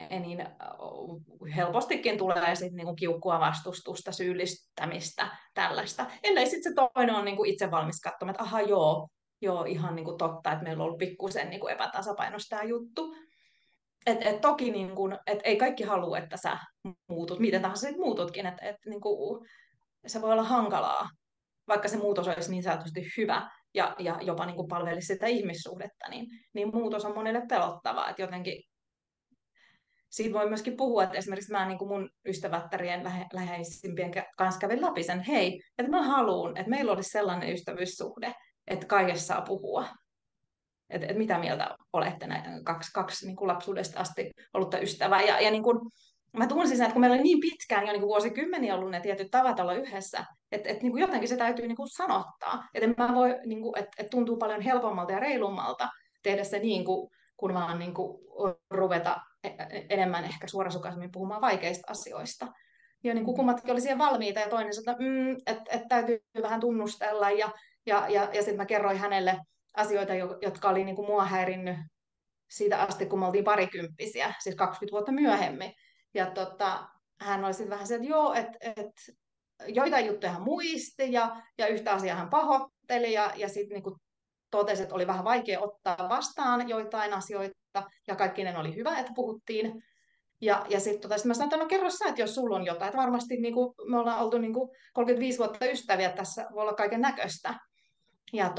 helpostikin tulee sit niinku kiukkua, vastustusta, syyllistämistä, tällaista. Ellei sitten se toinen on niinku itse valmis katsomaan, että aha joo ihan niinku totta, että meillä on ollut pikkusen niinku epätasapainossa tämä juttu. Toki niinku, ei kaikki halua, että sä muutut, miten tahansa sit muututkin, niinku, se voi olla hankalaa, vaikka se muutos olisi niin sanotusti hyvä ja jopa niinku palvelisi sitä ihmissuhdetta, niin muutos on monelle pelottavaa, että jotenkin siitä voi myöskin puhua, että esimerkiksi mä niin kuin mun ystävättärien läheisimpien kanssa kävin läpi sen, hei, että mä haluan, että meillä olisi sellainen ystävyyssuhde, että kaikessa saa puhua. Että mitä mieltä olette näitä kaksi niin kuin lapsuudesta asti ollutta ystävää. Ja niin kuin, mä tunsin sen, että kun meillä oli niin pitkään jo niin kuin vuosikymmeniä ollut ne tietyt tavat olla yhdessä, että niin kuin jotenkin se täytyy niin kuin sanottaa. Että mä voi, niin kuin, että tuntuu paljon helpommalta ja reilummalta tehdä se niin kuin, kun vaan niin kuin ruveta enemmän ehkä suorasukaisemmin puhumaan vaikeista asioista. Ja niin kuin kummatkin oli siihen valmiita ja toinen sanoi, että täytyy vähän tunnustella ja sitten mä kerroin hänelle asioita, jotka oli niin kuin mua häirinnyt siitä asti, kun me oltiin parikymppisiä, siis 20 vuotta myöhemmin. Ja hän oli sitten vähän se, että joo, että joitain juttuja hän muisti ja yhtä asiaa hän pahoitteli ja sitten niin totesi, että oli vähän vaikea ottaa vastaan joitain asioita ja kaikkinen oli hyvä, että puhuttiin. Ja sitten mä sanoin, että no kerro sä, että jos sulla on jotain, että varmasti niin kuin, me ollaan oltu niin kuin 35 vuotta ystäviä, tässä voi olla kaiken näköistä. Ja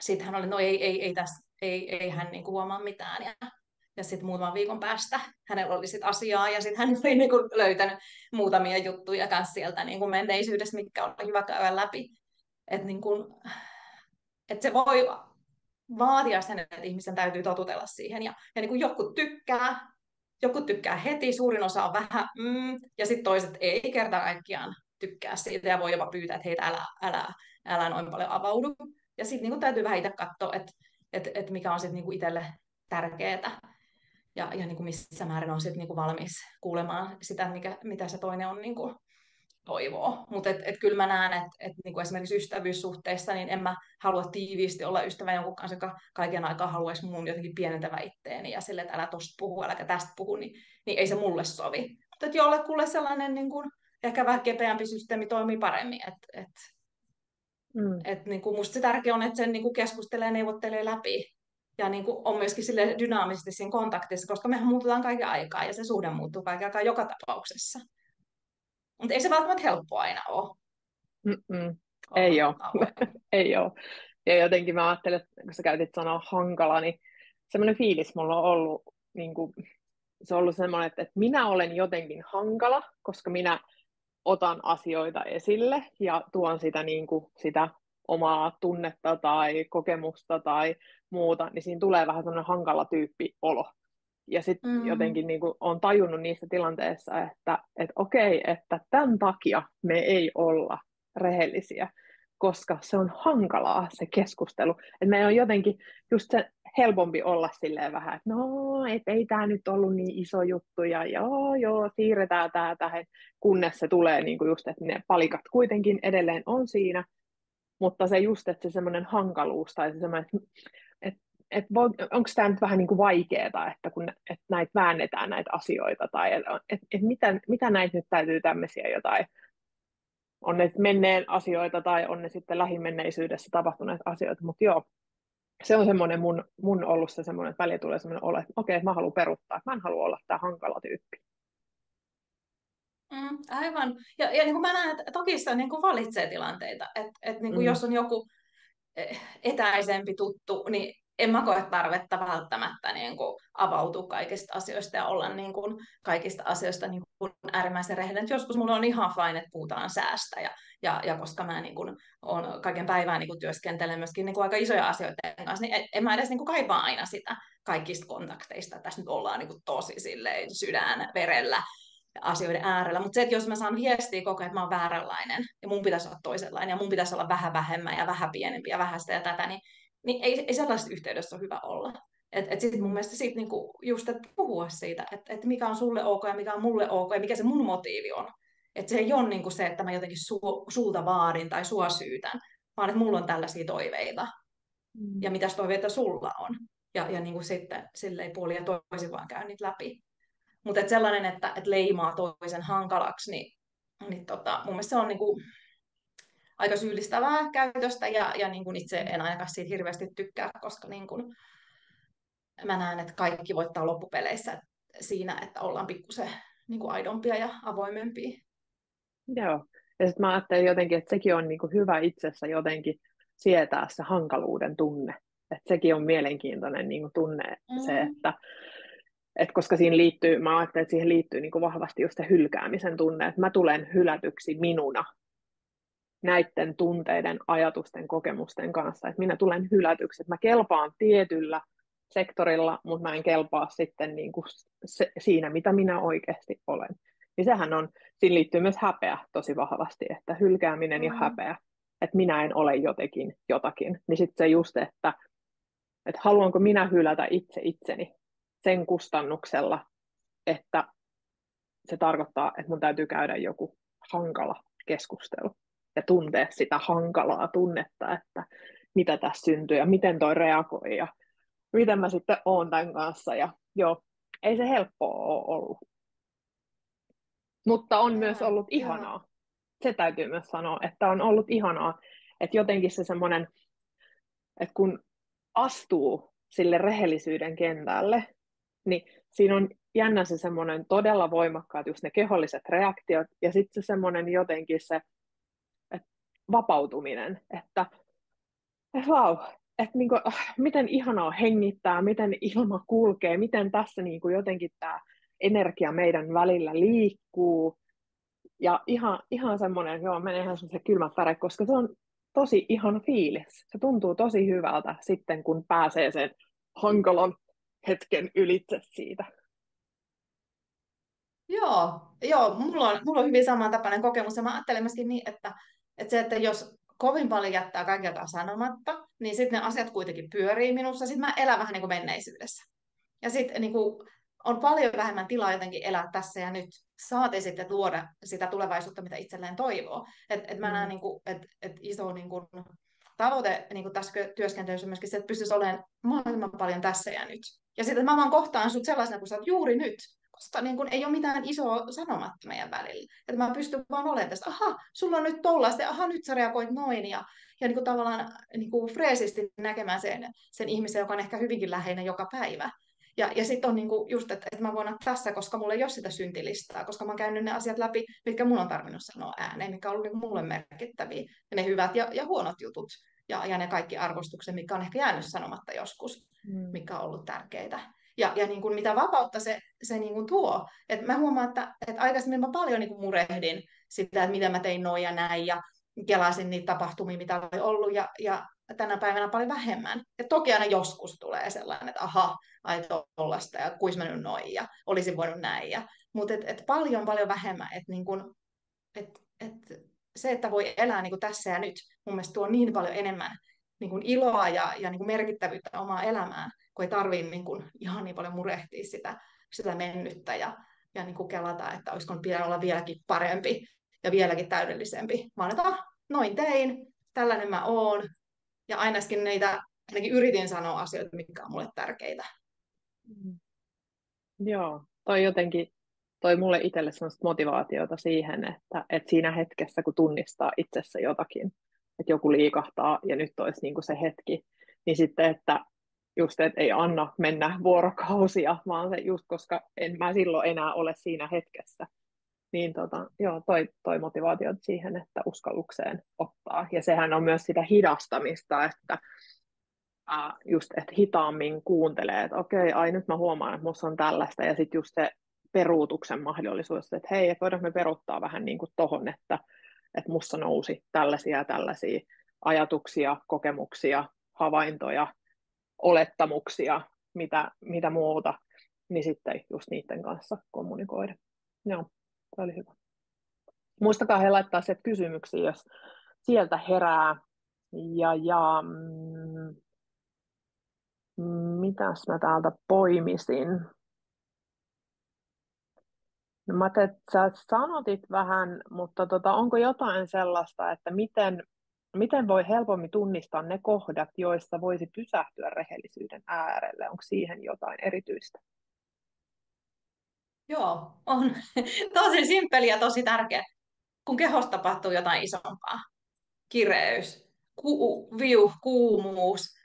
sitten hän oli, no ei hän niinku huomaa mitään. Ja sitten muutaman viikon päästä hänellä oli sit asiaa ja sitten hän oli niinku löytänyt muutamia juttuja kanssa sieltä niinku menneisyydestä, mitkä oli hyvä käydä läpi. Että niinku, et se voi vaatia sen, että ihmisen täytyy totutella siihen. Ja niinku jotkut tykkää heti, suurin osa on vähän, ja sitten toiset ei kerta kaikkiaan tykkää siitä ja voi jopa pyytää, että heitä älä noin paljon avaudu. Ja sitten niinku täytyy vähän itse katsoa, että mikä on sitten niinku itselle tärkeää ja niinku missä määrin on sitten niinku valmis kuulemaan sitä, mitä se toinen on niinku toivoo. Mutta kyllä mä näen, että niinku esimerkiksi ystävyyssuhteissa niin en mä halua tiiviisti olla ystävä jonkun kanssa, joka kaiken aikaa haluaisi mun jotenkin pienentävä itteeni ja sille, että älä tosta puhu, äläkä tästä puhu, niin ei se mulle sovi. Mutta jollekulle sellainen niin kuin, ehkä vähän kepeämpi systeemi toimii paremmin. Niin kuin musta se tärkeää on, että sen niin kuin keskustelee ja neuvottelee läpi. Ja niin kuin on myöskin sille dynaamisesti siinä kontaktissa, koska mehän muututaan kaiken aikaa ja se suhde muuttuu kaiken aikaa joka tapauksessa. Mutta ei se välttämättä helppoa aina ole. Ei ole. Avoin. Ei ole. Ja jotenkin mä ajattelen, että kun sä käytit sanaa hankala, niin semmoinen fiilis mulla on ollut, niin kuin, se on ollut semmoinen, että minä olen jotenkin hankala, koska minä otan asioita esille ja tuon sitä, niin kuin, sitä omaa tunnetta tai kokemusta tai muuta, niin siinä tulee vähän semmoinen hankala tyyppi olo. Ja sitten jotenkin niin kuin, olen tajunnut niissä tilanteissa, että okei, että tämän takia me ei olla rehellisiä, koska se on hankalaa se keskustelu. Että meidän on jotenkin just se helpompi olla silleen vähän, että no, et ei tämä nyt ollut niin iso juttu ja joo, siirretään tämä tähän, kunnes se tulee niin kuin just, että ne palikat kuitenkin edelleen on siinä, mutta se just, että se semmoinen hankaluus tai se semmoinen, että onko tämä nyt vähän niin kuin vaikeaa, että kun että näitä väännetään näitä asioita, tai mitä näitä nyt täytyy tämmöisiä jotain, on ne menneen asioita tai on ne sitten lähimenneisyydessä tapahtuneet asioita, mutta joo, se on semmoinen mun ollut se semmoinen, että välillä tulee semmoinen olo, että okei, mä haluan peruuttaa, mä en halua olla tämä hankala tyyppi. Aivan. Ja niin kuin mä näen, että toki se niin kuin valitsee tilanteita. Että niin kuin jos on joku etäisempi tuttu, niin en mä koe tarvetta välttämättä niin kuin avautua kaikista asioista ja olla niin kuin kaikista asioista niin kuin äärimmäisen rehellinen. Joskus mulla on ihan fine, että puhutaan säästä ja koska mä niin kuin on kaiken päivää niin kuin työskentelen myöskin niin kuin aika isoja asioita kanssa, niin en mä edes niin kuin kaipaa aina sitä kaikista kontakteista. Tässä nyt ollaan niin kuin tosi silleen sydän verellä asioiden äärellä. Mutta se, että jos mä saan viestiä koko ajan, että mä oon vääränlainen ja mun pitäisi olla toisenlainen ja mun pitäisi olla vähän vähemmän ja vähän pienempi ja vähän sitä ja tätä, niin ei sellaisessa yhteydessä ole hyvä olla. Sitten mun mielestä siitä niinku just, että puhua siitä, että mikä on sulle ok ja mikä on mulle ok ja mikä se mun motiivi on. Että se ei ole niinku se, että mä jotenkin sulta vaadin tai sua syytän, vaan että mulla on tällaisia toiveita ja mitäs toiveita sulla on. Ja niinku sitten silleen puolin ja toisin vaan käyn niitä läpi. Mutta sellainen, että leimaa toisen hankalaksi, niin mun mielestä se on niinku aika syyllistävää käytöstä ja niinku itse en ainakaan siitä hirveästi tykkää, koska niinku mä näen, että kaikki voittaa loppupeleissä siinä, että ollaan pikkusen niinku aidompia ja avoimempia. Joo, ja sitten mä ajattelin jotenkin, että sekin on niinku hyvä itsessä jotenkin sietää se hankaluuden tunne. Että sekin on mielenkiintoinen niinku tunne se, koska siinä liittyy, mä ajattelen, että siihen liittyy niin kuin vahvasti just se hylkäämisen tunne, että mä tulen hylätyksi minuna näiden tunteiden, ajatusten, kokemusten kanssa, että minä tulen hylätyksi, että mä kelpaan tietyllä sektorilla, mutta mä en kelpaa sitten niin kuin siinä, mitä minä oikeasti olen. Niin sehän on, siinä liittyy myös häpeä tosi vahvasti, että hylkääminen ja Mm. häpeä, että minä en ole jotenkin jotakin, niin sitten se just, että haluanko minä hylätä itse itseni sen kustannuksella, että se tarkoittaa, että mun täytyy käydä joku hankala keskustelu ja tuntea sitä hankalaa tunnetta, että mitä tässä syntyy ja miten toi reagoi ja miten mä sitten oon tämän kanssa. Ja joo, ei se helppoa ole ollut. Mutta on myös ollut Joo. ihanaa. Se täytyy myös sanoa, että on ollut ihanaa, että jotenkin se semmoinen, että kun astuu sille rehellisyyden kentälle, niin siinä on jännä se semmoinen todella voimakkaat just ne keholliset reaktiot ja sitten se semmoinen jotenkin se että vapautuminen, että vau, että niinku, miten ihanaa hengittää, miten ilma kulkee, miten tässä niinku jotenkin tämä energia meidän välillä liikkuu. Ja ihan semmoinen, joo, menee ihan semmoisen kylmät väreet, koska se on tosi ihana fiilis. Se tuntuu tosi hyvältä sitten, kun pääsee sen hankalan hetken ylitse siitä. Joo, mulla on hyvin samantapainen kokemus ja mä ajattelen myöskin niin, että se, että jos kovin paljon jättää kaikilta sanomatta, niin sitten ne asiat kuitenkin pyörii minussa, sitten mä elän vähän niin kuin menneisyydessä. Ja sitten niin kuin, on paljon vähemmän tilaa jotenkin elää tässä ja nyt, saati sitten luoda sitä tulevaisuutta, mitä itselleen toivoo. Mä näen, Mm. niin kuin, iso niin kuin, tavoite niin kuin tässä työskentelyssä on myöskin se, että pystyisi olemaan mahdollisimman paljon tässä ja nyt. Ja sitten mä vaan kohtaan sut sellaisena kuin sä oot juuri nyt, koska niin kun ei ole mitään isoa sanomatta meidän välillä. Että mä pystyn vaan olemaan tästä, aha, sulla on nyt tollaista, aha, nyt sä reagoit noin, ja niin kuin tavallaan niin kuin freesisti näkemään sen ihmisen, joka on ehkä hyvinkin läheinen joka päivä. Ja sitten on niinku just, että mä voin olla tässä, koska mulla ei ole sitä syntilistaa, koska mä oon käynyt ne asiat läpi, mitkä mun on tarvinnut sanoa ääneen, mikä on ollut niinku mulle merkittäviä, ja ne hyvät ja huonot jutut, ja ne kaikki arvostukset, mikä on ehkä jäänyt sanomatta joskus, Mm. mikä on ollut tärkeitä. Ja niin kuin mitä vapautta se niin kuin tuo. Et mä huomaan, että aikaisemmin mä paljon niin kuin murehdin sitä, että miten mä tein noin ja näin, ja kelasin niitä tapahtumia, mitä oli ollut, ja tänä päivänä paljon vähemmän. Et toki aina joskus tulee sellainen, että aha, ai tollasta, ja kuis mennyt noin, ja olisin voinut näin. Mutta paljon, paljon vähemmän. Niin kun, et se, että voi elää niin kun tässä ja nyt, mun mielestä tuo niin paljon enemmän niin kun iloa ja niin kun merkittävyyttä omaa elämään, kun ei tarvitse niin kun ihan niin paljon murehtia sitä mennyttä ja niin kun kelata, että olisiko pitänyt olla vieläkin parempi ja vieläkin täydellisempi, vaan että noin tein, tällainen mä oon, ja ainakin niitä, ainakin yritin sanoa asioita, mitkä on mulle tärkeitä. Mm. Joo, toi jotenkin toi mulle itselle sellaista motivaatiota siihen, että siinä hetkessä, kun tunnistaa itsessä jotakin, että joku liikahtaa ja nyt olisi niin kuin se hetki, niin sitten, että just, että ei anna mennä vuorokausia, vaan se just, koska en mä silloin enää ole siinä hetkessä, niin joo, toi motivaatiota siihen, että uskallukseen ottaa. Ja sehän on myös sitä hidastamista, että just, että hitaammin kuuntelee, että okei, ai nyt mä huomaan, että musta on tällaista, ja sitten just se peruutuksen mahdollisuus, että hei, että voidaanko me peruuttaa vähän niin kuin tohon, että musta nousi tällaisia ja tällaisia ajatuksia, kokemuksia, havaintoja, olettamuksia, mitä muuta, niin sitten just niiden kanssa kommunikoida. Joo, se oli hyvä. Muistakaa he laittaa sieltä kysymyksiä, jos sieltä herää. Mitäs mä täältä poimisin? No mä teet, sä sanotit vähän, mutta onko jotain sellaista, että miten voi helpommin tunnistaa ne kohdat, joissa voisi pysähtyä rehellisyyden äärelle? Onko siihen jotain erityistä? Joo, on tosi simppeli ja tosi tärkeä, kun kehossa tapahtuu jotain isompaa. Kireys, kuumuus,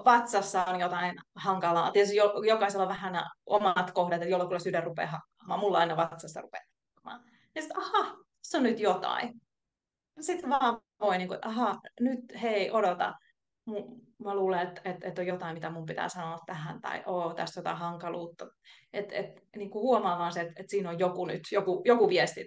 vatsassa on jotain hankalaa. Tietysti jokaisella on vähän nämä omat kohdat, että jollakulla sydän rupeaa hakkaamaan. Mulla aina vatsassa rupeaa hakkaamaan. Ja sitten, aha, se on nyt jotain. Sitten vaan voi, niin kuin, aha, nyt hei, odota. mä luulen, että on jotain, mitä mun pitää sanoa tähän, tai tässä on jotain hankaluutta. Niin kuin huomaa vaan se, että siinä on joku nyt, joku viesti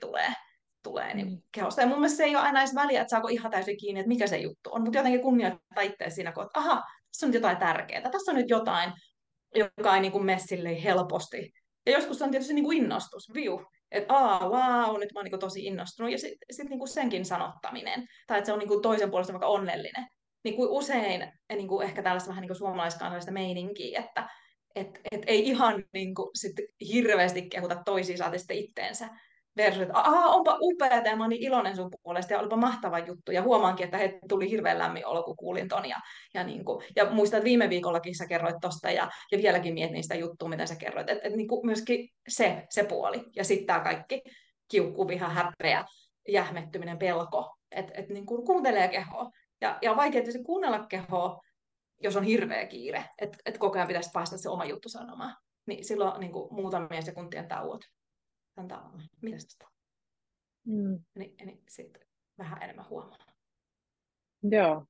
tulee niin Mm. kehosta. Ja mun mielestä se ei ole aina edes väliä, että saako ihan täysin kiinni, että mikä se juttu on, mutta jotenkin kunnioittaa itseä siinä, kun että aha, tässä on nyt jotain tärkeää, tässä on nyt jotain, joka ei niin kuin mene silleen helposti. Ja joskus on tietysti niin kuin innostus, että wow, nyt mä oon niin kuin tosi innostunut, ja sitten niin kuin senkin sanottaminen, tai että se on niin kuin toisen puolesta vaikka onnellinen. Niin kuin usein niin kuin ehkä tällaista vähän niin kuin suomalaiskansallista meininkiä, että ei ihan niin kuin sit hirveästi kehuta toisia saati sitten itteensä, versus, että onpa upeaa ja mä oon niin iloinen sun puolesta ja olipa mahtava juttu. Ja huomaankin, että he tuli hirveän lämmin olo, kun kuulin ton. Ja muistan, että viime viikollakin sä kerroit tosta ja vieläkin mietin sitä juttua, mitä sä kerroit. Että niin kuin myöskin se puoli. Ja sitten tämä kaikki kiukku, viha, häpeä, jähmettyminen, pelko. Että niin kuin kuuntelee kehoa. Ja on vaikea tietysti kuunnella kehoa, jos on hirveä kiire. Että koko ajan pitäisi päästä se oma juttu sanomaan. Niin silloin niin kuin muutamien sekuntien tauot. Antaa, mitäs tästä? Mm. Niin sitten vähän enemmän huomaa. Joo.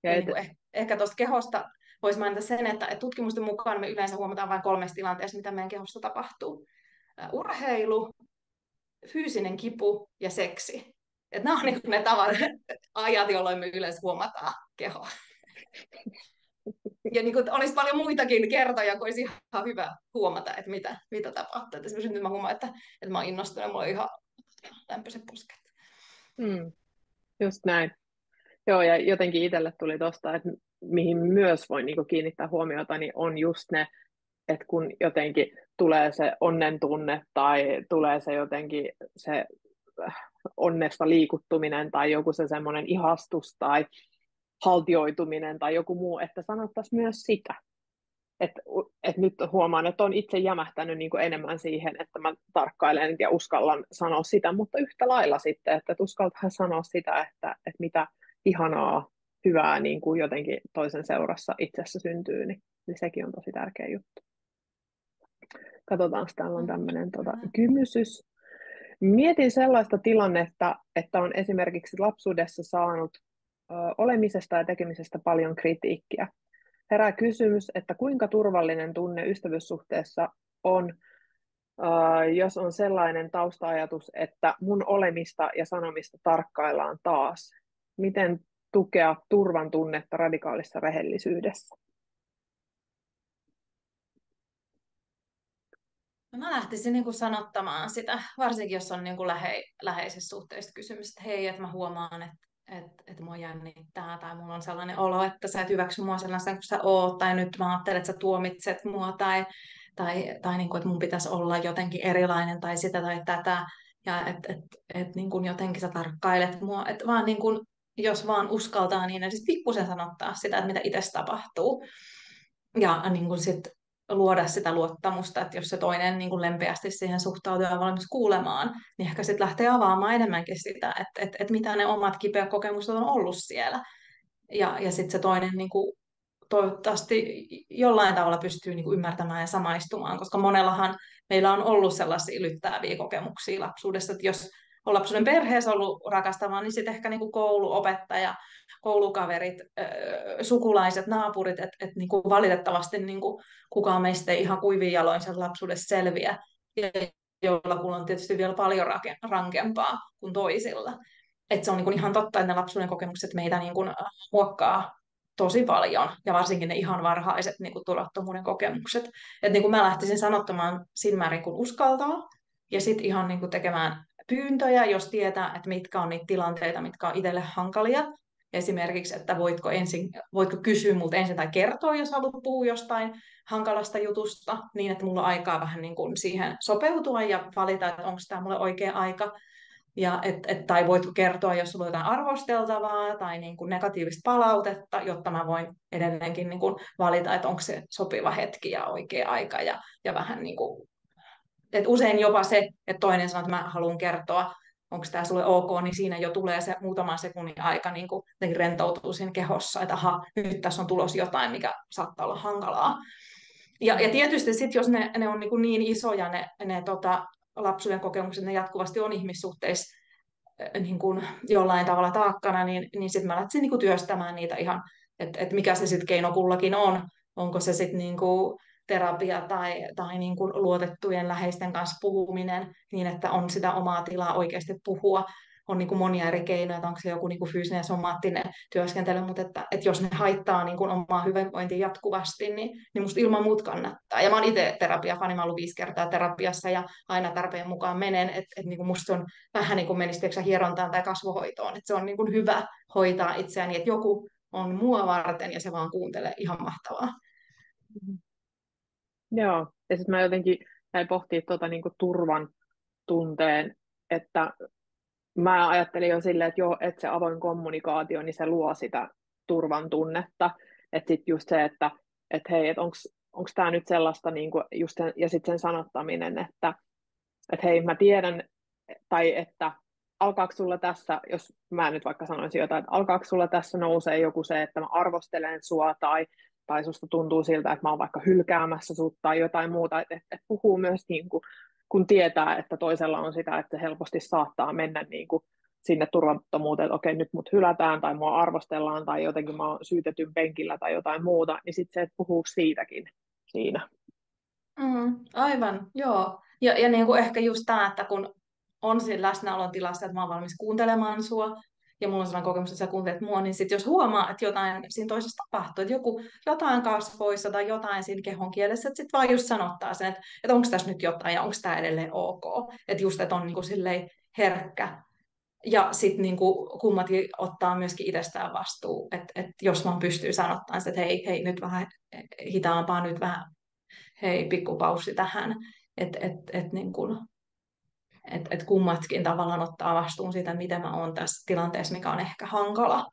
Ja Ja niin kuin ehkä tuosta kehosta voisi mainita sen, että tutkimusten mukaan me yleensä huomataan vain 3 tilanteessa, mitä meidän kehossa tapahtuu. Urheilu, fyysinen kipu ja seksi. Että nämä on niin kuin ne ajat, jolloin me yleensä huomataan kehoa. Ja niin kuin olisi paljon muitakin kertoja, kun olisi ihan hyvä huomata, että mitä tapahtuu. Että esimerkiksi nyt mä huomaan, että mä oon innostunut ja mulla on ihan lämpöiset posket. Just näin. Joo, ja jotenkin itselle tuli tuosta, että mihin myös voi niinku kiinnittää huomiota, niin on just ne, että kun jotenkin tulee se onnen tunne tai tulee se jotenkin se onnesta liikuttuminen tai joku se semmoinen ihastus tai haltioituminen tai joku muu, että sanottaisiin myös sitä. Et nyt huomaan, että on itse jämähtänyt niin kuin enemmän siihen, että mä tarkkailen ja uskallan sanoa sitä, mutta yhtä lailla sitten, että uskaltaa sanoa sitä, että mitä ihanaa, hyvää niin kuin jotenkin toisen seurassa itsessä syntyy, niin sekin on tosi tärkeä juttu. Katsotaan, täällä on tämmöinen kysymys. Mietin sellaista tilannetta, että on esimerkiksi lapsuudessa saanut olemisesta ja tekemisestä paljon kritiikkiä. Herää kysymys, että kuinka turvallinen tunne ystävyyssuhteessa on, jos on sellainen tausta-ajatus, että mun olemista ja sanomista tarkkaillaan taas. Miten tukea turvan tunnetta radikaalissa rehellisyydessä? No mä lähtisin niin kuin sanottamaan sitä, varsinkin jos on niin kuin läheisessä suhteessa kysymys, että hei, että mä huomaan, että mua jännittää tai mulla on sellainen olo, että sä et hyväksy mua sellaisen kuin sä oot, tai nyt mä ajattelen, että sä tuomitset mua, tai niin kuin, että mun pitäisi olla jotenkin erilainen tai sitä tai tätä, ja että niin kuin jotenkin sä tarkkailet mua, että vaan niin kuin, jos vaan uskaltaa, niin siis pikkusen sanottaa sitä, että mitä itse tapahtuu. Ja niin kuin sit luoda sitä luottamusta, että jos se toinen niin kuin lempeästi siihen suhtautuu ja on valmis kuulemaan, niin ehkä sitten lähtee avaamaan enemmänkin sitä, että mitä ne omat kipeät kokemukset on ollut siellä. Ja sitten se toinen niin kuin, toivottavasti jollain tavalla pystyy niin kuin ymmärtämään ja samaistumaan, koska monellahan meillä on ollut sellaisia lyttääviä kokemuksia lapsuudessa, että jos on lapsuuden perheessä ollut rakastavaa, niin sitten ehkä niin kuin kouluopettaja, koulukaverit, sukulaiset, naapurit, että niin kuin valitettavasti niin kuin kukaan meistä ei ihan kuivin jaloin sen lapsuudessa selviä, ja joilla on tietysti vielä paljon rankempaa kuin toisilla. Että se on niin kuin ihan totta, että ne lapsuuden kokemukset meitä niin kuin muokkaa tosi paljon, ja varsinkin ne ihan varhaiset niin kuin turvattomuuden kokemukset. Että niin kuin mä lähtisin sanottamaan siinä määrin, kun uskaltaa, ja sitten ihan niin kuin tekemään pyyntöjä, jos tietää, että mitkä on niitä tilanteita, mitkä on itselle hankalia. Esimerkiksi, että voitko kysyä multa ensin tai kertoa, jos haluat puhua jostain hankalasta jutusta, niin että mulla on aikaa vähän niin kuin siihen sopeutua ja valita, että onko tämä mulle oikea aika. Tai voitko kertoa, jos sulla on jotain arvosteltavaa tai niin kuin negatiivista palautetta, jotta mä voin edelleenkin niin kuin valita, että onko se sopiva hetki ja oikea aika. Ja vähän niin kuin, että usein jopa se, että toinen sanoo, että mä haluan kertoa, onko tämä sulle ok, niin siinä jo tulee se muutaman sekunnin aika niin kuin rentoutuu siinä kehossa, että aha, nyt tässä on tulos jotain, mikä saattaa olla hankalaa. Ja tietysti sitten, jos ne on niin isoja, ne lapsuuden kokemukset, ne jatkuvasti on ihmissuhteissa niin kuin jollain tavalla taakkana, niin sitten mä lähtisin niin kuin työstämään niitä ihan että mikä se sitten keino kullakin on. Onko se sitten niinku terapia tai niinku luotettujen läheisten kanssa puhuminen niin, että on sitä omaa tilaa oikeasti puhua. On niinku monia eri keinoja, että onko se joku niinku fyysinen ja somaattinen työskentely, mutta että jos ne haittaa niinku omaa hyvinvointia jatkuvasti, niin musta ilman muuta kannattaa. Ja mä oon itse terapiafani, mä oon ollut 5 kertaa terapiassa ja aina tarpeen mukaan menen, että niinku musta se on vähän niin kuin menisi hierontaan tai kasvohoitoon, että se on niinku hyvä hoitaa itseäni, että joku on mua varten ja se vaan kuuntelee, ihan mahtavaa. Joo, ja sitten mä jotenkin jäin pohtia tuota niinku turvan tunteen, että mä ajattelin jo silleen, että joo, että se avoin kommunikaatio, niin se luo sitä turvan tunnetta. Että sitten just se, että hei, että onko tämä nyt sellaista, niinku just sen, ja sitten sen sanottaminen, että hei, mä tiedän, tai että alkaako sulla tässä, jos mä nyt vaikka sanoisin jotain, että alkaako sulla tässä nousee joku se, että mä arvostelen sua, tai susta tuntuu siltä, että mä oon vaikka hylkäämässä sut, tai jotain muuta, että puhuu myös niin kuin, kun tietää, että toisella on sitä, että se helposti saattaa mennä niin kuin sinne turvattomuuteen, että okei, nyt mut hylätään, tai mua arvostellaan, tai jotenkin mä oon syytetyn penkillä, tai jotain muuta, niin sitten se, että puhuu siitäkin siinä. Aivan, joo. Ja niin kuin ehkä just tämä, että kun on siinä läsnäolon tilassa, että mä oon valmis kuuntelemaan sua, ja mulla on sellainen kokemus, että sä kuuntelet mua, niin sit jos huomaa, että jotain siinä toisessa tapahtuu, että jotain kasvoissa tai jotain siinä kehon kielessä, että sit vaan just sanottaa sen, että onko tässä nyt jotain ja onko tämä edelleen ok. Että just, että on niin kuin silleen herkkä. Ja sitten niin kummatkin ottaa myöskin itsestään vastuu, että jos vaan pystyy sanottamaan sitä, että hei, nyt vähän hitaampaa, nyt vähän hei, pikku paussi tähän, että niin kuin, kummatkin tavallaan ottaa vastuun siitä, miten mä oon tässä tilanteessa, mikä on ehkä hankala,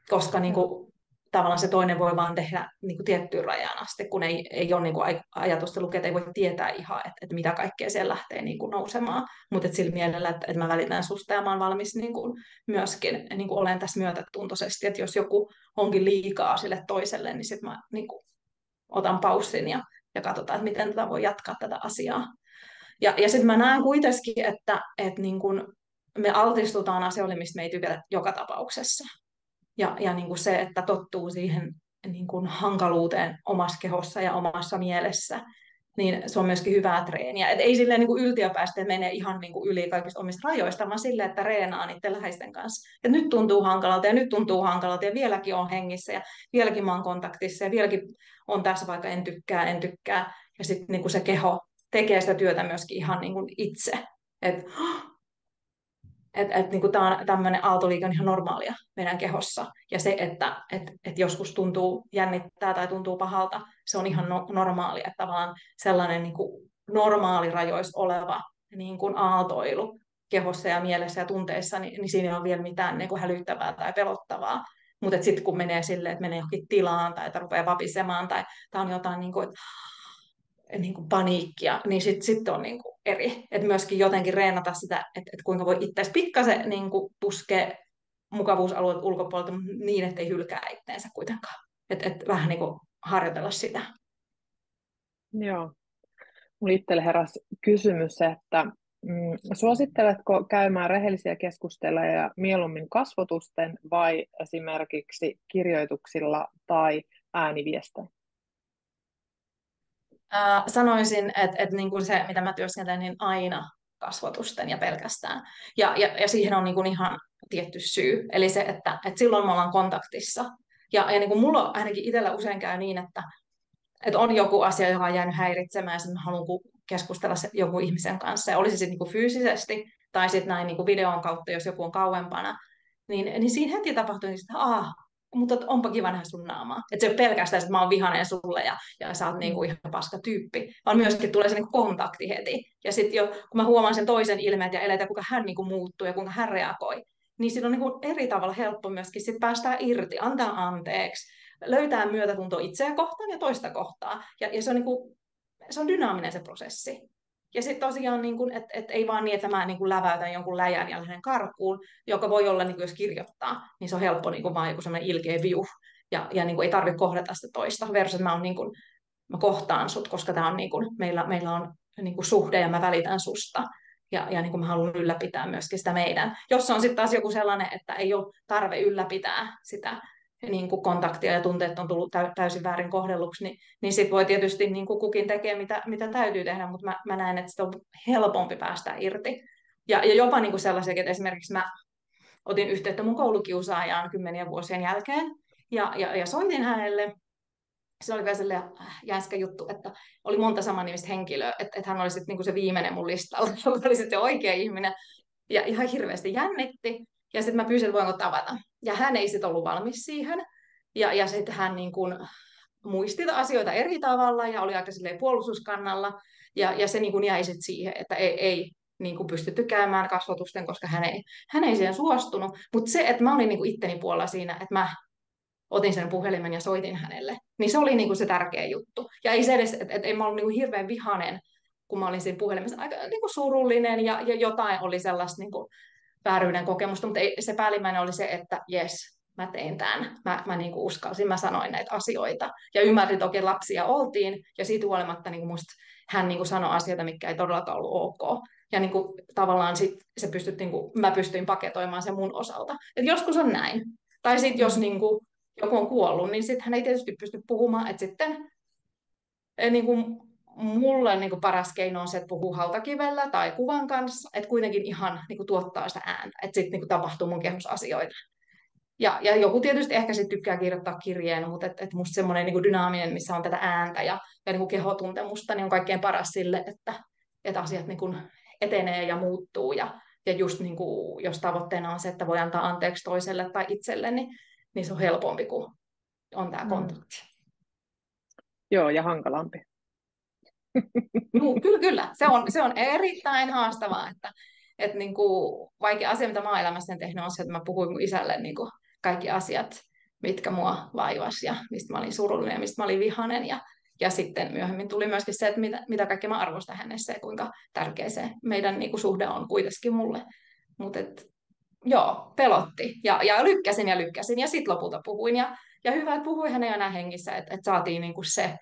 koska niin Joo. kuin, tavallaan se toinen voi vaan tehdä niin kuin tiettyyn rajaan asti, kun ei ole niin kuin ajatusta lukea, että ei voi tietää ihan, että mitä kaikkea siellä lähtee niin kuin nousemaan, mutta sillä mielellä, että mä välitän susta ja mä oon valmis niin kuin, myöskin niin kuin olen tässä myötätuntoisesti, että jos joku onkin liikaa sille toiselle, niin sitten mä niin kuin, otan paussin ja katsotaan, että miten tätä voi jatkaa tätä asiaa. Ja sitten mä näen kuitenkin, että niin kun me altistutaan asioille, mistä me ei tykätä joka tapauksessa. Ja niin kuin se, että tottuu siihen niin kuin hankaluuteen omassa kehossa ja omassa mielessä, niin se on myöskin hyvää treeniä. Et ei silleen niin kuin yltiöpäisesti mene ihan niin kuin yli kaikista omista rajoista, vaan silleen, että reenaa niiden läheisten kanssa. Et nyt tuntuu hankalalta ja nyt tuntuu hankalalta ja vieläkin on hengissä ja vieläkin mä oon kontaktissa ja vieläkin on tässä, vaikka en tykkää. Ja sitten niin se keho tekee sitä työtä myöskin ihan niin kuin itse. Niin tämä on tämmöinen aaltoliike on ihan normaalia meidän kehossa. Ja se, että joskus tuntuu jännittää tai tuntuu pahalta, se on ihan normaalia. Että tavallaan sellainen niin kuin normaali rajoissa oleva niin kuin aaltoilu kehossa ja mielessä ja tunteissa, niin siinä ei ole vielä mitään niin kuin hälyttävää tai pelottavaa. Mutta sitten kun menee silleen, että menee johonkin tilaan tai että rupeaa vapisemaan tai on jotain, niin kuin paniikkia, niin sitten on niin kuin eri. Et myöskin jotenkin reenata sitä, että kuinka voi itseäsi pikkasen niin kuin puskea mukavuusalueet ulkopuolelta niin, ettei hylkää itteensä kuitenkaan. Et vähän niin kuin harjoitella sitä. Joo. Mulla itselle heräsi kysymys, että suositteletko käymään rehellisiä keskusteluja mieluummin kasvotusten vai esimerkiksi kirjoituksilla tai ääniviestein? Sanoisin, että niin kuin se, mitä mä työskentelen, niin aina kasvotusten ja pelkästään. Ja siihen on niin kuin ihan tietty syy. Eli se, että silloin me ollaan kontaktissa. Ja niin kuin mulla ainakin itsellä usein käy niin, että on joku asia, joka on jäänyt häiritsemään, ja sitten mä haluan keskustella jonkun ihmisen kanssa, ja olisi se sitten niinku fyysisesti, tai sitten näin niinku videon kautta, jos joku on kauempana, niin siinä heti tapahtuu, että mutta onpa kiva nähdä sun naamaa. Että se ei ole pelkästään, että mä oon vihainen sulle ja sä oot niinku ihan paska tyyppi, vaan myöskin tulee se niinku kontakti heti. Ja sitten jo, kun mä huomaan sen toisen ilmeet ja eleet ja kuinka hän niinku muuttuu ja kuinka hän reagoi, niin siinä on niinku eri tavalla helppo myöskin sit päästää irti, antaa anteeksi, löytää myötätunto itseä kohtaan ja toista kohtaan. Ja se on, se on dynaaminen se prosessi. Ja sitten tosiaan, että ei vaan niin, että mä läväytän jonkun läjän ja lähden karkuun, joka voi olla, jos kirjoittaa, niin se on helppo vaan joku semmoinen ilkeä viuh. Ja ei tarvitse kohdata sitä toista, versus mä, mä kohtaan sut, koska tää on, meillä on suhde ja mä välitän susta. Ja mä haluan ylläpitää myöskin sitä meidän. Jos on sitten taas joku sellainen, että ei ole tarve ylläpitää sitä niin kuin kontaktia ja tunteet on tullut täysin väärin kohdelluksi, niin sitten voi tietysti niin kuin kukin tekee mitä täytyy tehdä, mutta mä näen, että sitä on helpompi päästä irti. Ja jopa niin kuin sellaisia, että esimerkiksi mä otin yhteyttä mun koulukiusaajaan 10 vuosien jälkeen ja soitin hänelle. Se oli vielä sellainen jänskä juttu, että oli monta samannimistä henkilöä, että hän oli sitten niinku se viimeinen mun listalla, joka oli sitten se oikea ihminen. Ja ihan hirveästi jännitti. Ja sitten mä pyysin, että voinko tavata. Ja hän ei sitten ollut valmis siihen. Ja sitten hän niin kuin muisti asioita eri tavalla ja oli aika puolustuskannalla. Ja se niin kuin jäi sitten siihen, että ei niin kuin pystytty käymään kasvotusten, koska hän ei siihen suostunut. Mutta se, että mä olin niin kuin itteni puolella siinä, että mä otin sen puhelimen ja soitin hänelle, niin se oli niin kuin se tärkeä juttu. Ja ei se edes, että en mä ollut niin kuin hirveän vihainen, kun mä olin siinä puhelimessa, aika niin kuin surullinen ja jotain oli sellaista niin kuin vääryyden kokemusta, mutta se päällimmäinen oli se, että jes, mä tein tämän. Mä niin kuin uskalsin, mä sanoin näitä asioita. Ja ymmärsin toki, lapsia oltiin, ja siitä huolimatta niin kuin musta hän niin kuin sanoi asioita, mitkä ei todellakaan ollut ok. Ja niin kuin, tavallaan se pystyt, niin kuin, mä pystyin paketoimaan sen mun osalta. Et joskus on näin. Tai sitten jos niin kuin, joku on kuollut, niin sitten hän ei tietysti pysty puhumaan, että sitten niin kuin, mulle niin kuin paras keino on se, että puhuu hautakivellä tai kuvan kanssa, että kuitenkin ihan niin kuin, tuottaa sitä ääntä, että sitten niin kuin, tapahtuu mun kehossa asioita. Ja joku tietysti ehkä sitten tykkää kirjoittaa kirjeen, mutta et musta semmoinen niin kuin dynaaminen, missä on tätä ääntä ja niin kuin kehotuntemusta, niin on kaikkein paras sille, että asiat niin kuin etenee ja muuttuu. Ja just niin kuin, jos tavoitteena on se, että voi antaa anteeksi toiselle tai itselle, niin se on helpompi, kun on tämä kontakti. Joo, ja hankalampi. Kyllä. Se on erittäin haastavaa, että niin kuin, vaikea asia, mitä mä oon elämässäni tehnyt, on se, että mä puhuin mun isälle niin kuin kaikki asiat, mitkä mua vaivasi ja mistä mä olin surullinen ja mistä mä olin vihainen. Ja sitten myöhemmin tuli myöskin se, että mitä kaikkea mä arvostan hänessä ja kuinka tärkeä se meidän niin kuin, suhde on kuitenkin mulle. Mutta joo, pelotti. Ja lykkäsin ja sitten lopulta puhuin. Ja hyvä, että puhuin hänen enää hengissä, että saatiin niin kuin se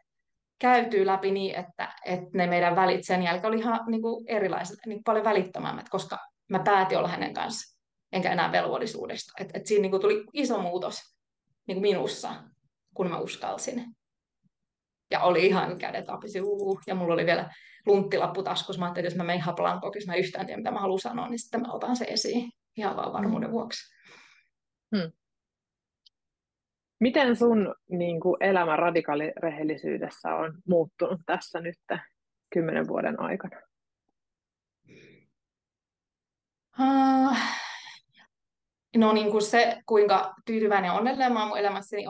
käytyy läpi niin, että ne meidän välit sen jälkeen oli ihan niin kuin erilaiset, niin paljon välittömämmät, koska mä päätin olla hänen kanssa, enkä enää velvollisuudesta. Et siinä niin kuin tuli iso muutos niin kuin minussa, kun mä uskalsin. Ja oli ihan kädet apisi, ja mulla oli vielä lunttilappu taskussa. Mä ajattelin, että jos mä menen ihan blankokissa, mä yhtään tiedä, mitä mä haluan sanoa, niin sitten mä otan se esiin ihan vaan varmuuden vuoksi. Miten sun niin kuin, elämä radikaalirehellisyydessä on muuttunut tässä nyt 10 vuoden aikana? No niin kuin se, kuinka tyytyväinen ja onnellinen mä oon mun elämässäni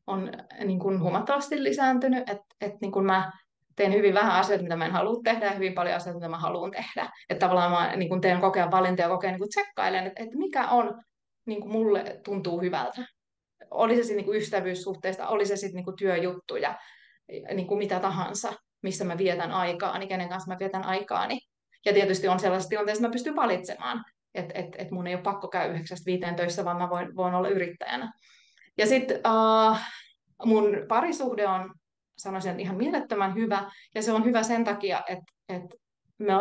on niin kuin huomattavasti lisääntynyt, että niin kuin mä teen hyvin vähän asioita, mitä mä en halua tehdä, ja hyvin paljon asioita, mitä mä haluan tehdä. Että tavallaan mä niin kuin teen kokea valintoja, kokea niin kuin tsekkailen, että mikä on niin kuin mulle tuntuu hyvältä. Oli se sitten niin kuin ystävyyssuhteista, oli se sitten niin kuin työjuttuja, niin kuin mitä tahansa, missä mä vietän aikaani, kenen kanssa mä vietän aikaani. Ja tietysti on sellaisessa tilanteessa, että mä pystyn valitsemaan, että mun ei ole pakko käydä 9-5 töissä, vaan mä voin olla yrittäjänä. Ja sitten mun parisuhde on, sanoisin, että ihan mielettömän hyvä, ja se on hyvä sen takia, että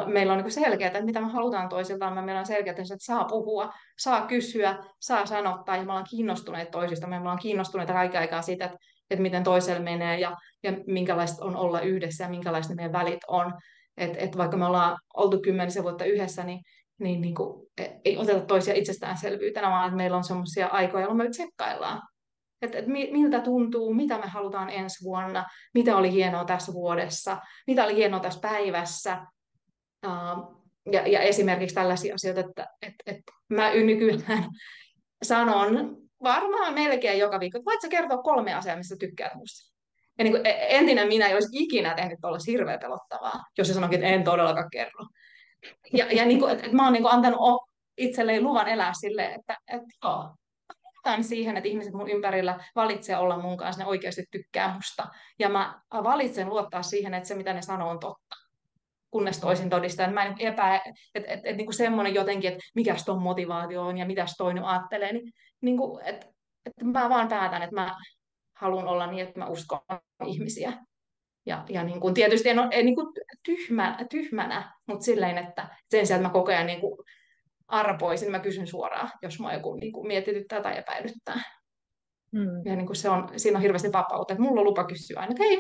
meillä on niin selkeää, että mitä me halutaan toisiltaan, meillä on selkeää, että saa puhua, saa kysyä, saa sanottaa, ja me ollaan kiinnostuneita toisista, me ollaan kiinnostuneita kaiken aikaa siitä, että miten toisella menee, ja minkälaista on olla yhdessä, ja minkälaista meidän välit on. Että vaikka me ollaan oltu 10 vuotta yhdessä, niin kuin, ei oteta toisia itsestäänselvyytenä, vaan että meillä on sellaisia aikoja, jolloin me tsekkaillaan. Että miltä tuntuu, mitä me halutaan ensi vuonna, mitä oli hienoa tässä vuodessa, mitä oli hienoa tässä päivässä. Ja esimerkiksi tällaisia asioita, että mä nykyään sanon varmaan melkein joka viikko, että voit sä kertoa 3 asiaa, mistä tykkäät musta. Ja niin kuin entinen minä ei olisi ikinä tehnyt tuollaista hirveän pelottavaa, jos se sanoikin, että en todellakaan kerro. Ja niin kuin, että mä oon niin kuin antanut itselleni luvan elää silleen, että joo, siihen, että ihmiset mun ympärillä valitsee olla mun kanssa, ne oikeasti tykkää musta. Ja mä valitsen luottaa siihen, että se mitä ne sanoo on totta, kunnes toisin todistaa. Mä en että niin kuin semmoinen jotenkin, että mikäs ton motivaatio on ja mitäs toinen ajattelee, niin kuin, että mä vaan päätän, että mä haluan olla niin, että mä uskon ihmisiä. Ja niin kuin, tietysti en ole niin kuin tyhmänä, mutta silleen, että sen sijaan, että mä koko ajan niin kuin arpoisin, mä kysyn suoraan, jos mua joku niin kuin mietityttää tai epäilyttää. Mm. Ja niin kuin siinä on hirveästi vapautta. Että mulla on lupa kysyä aina, että hei,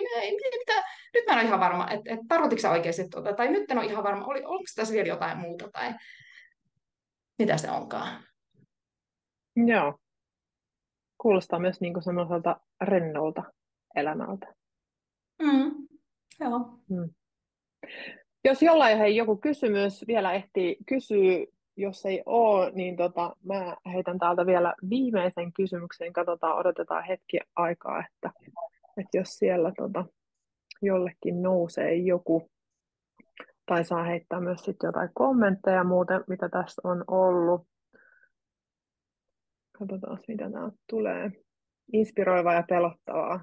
mitä, nyt mä en ole ihan varma, että tarvitsetko sä oikeasti tuota, tai nyt en ole ihan varma, oliko tässä vielä jotain muuta, tai mitä se onkaan. Joo, kuulostaa myös niin kuin semmoiselta rennolta elämältä. Mm, joo. Mm. Jos jollain hei, joku kysymys vielä ehtii kysyä, jos ei ole, niin mä heitän täältä vielä viimeisen kysymyksen. Katsotaan, odotetaan hetki aikaa, että jos siellä jollekin nousee joku, tai saa heittää myös sitten jotain kommentteja muuten, mitä tässä on ollut. Katsotaan, mitä nämä tulee. Inspiroivaa ja pelottavaa.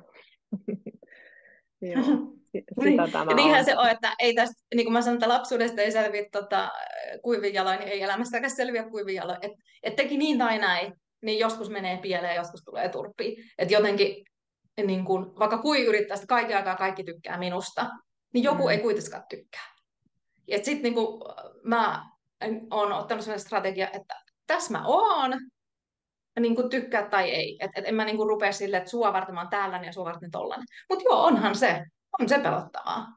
Joo, sitä Niin, ja tämä niinhän on. se on, että ei tästä, niin kuin mä sanon, että lapsuudesta ei selviä kuivin jaloin, niin ei elämästäkään selviä kuivin jaloin. Et teki niin tai näin, niin joskus menee pieleen ja joskus tulee turpiin. Että jotenkin, niin kuin, vaikka kui yrittää, että kaiken aikaa kaikki tykkää minusta, niin joku ei Mm, kuitenkaan tykkää. Ja sitten niin kuin, mä oon ottanut sellainen strategia, että tässä mä oon, niin kuin tykkää tai ei. Et en mä niin kuin rupea silleen, että sua varten mä oon tällainen ja sua varten tollainen. Mutta joo, on se pelottavaa.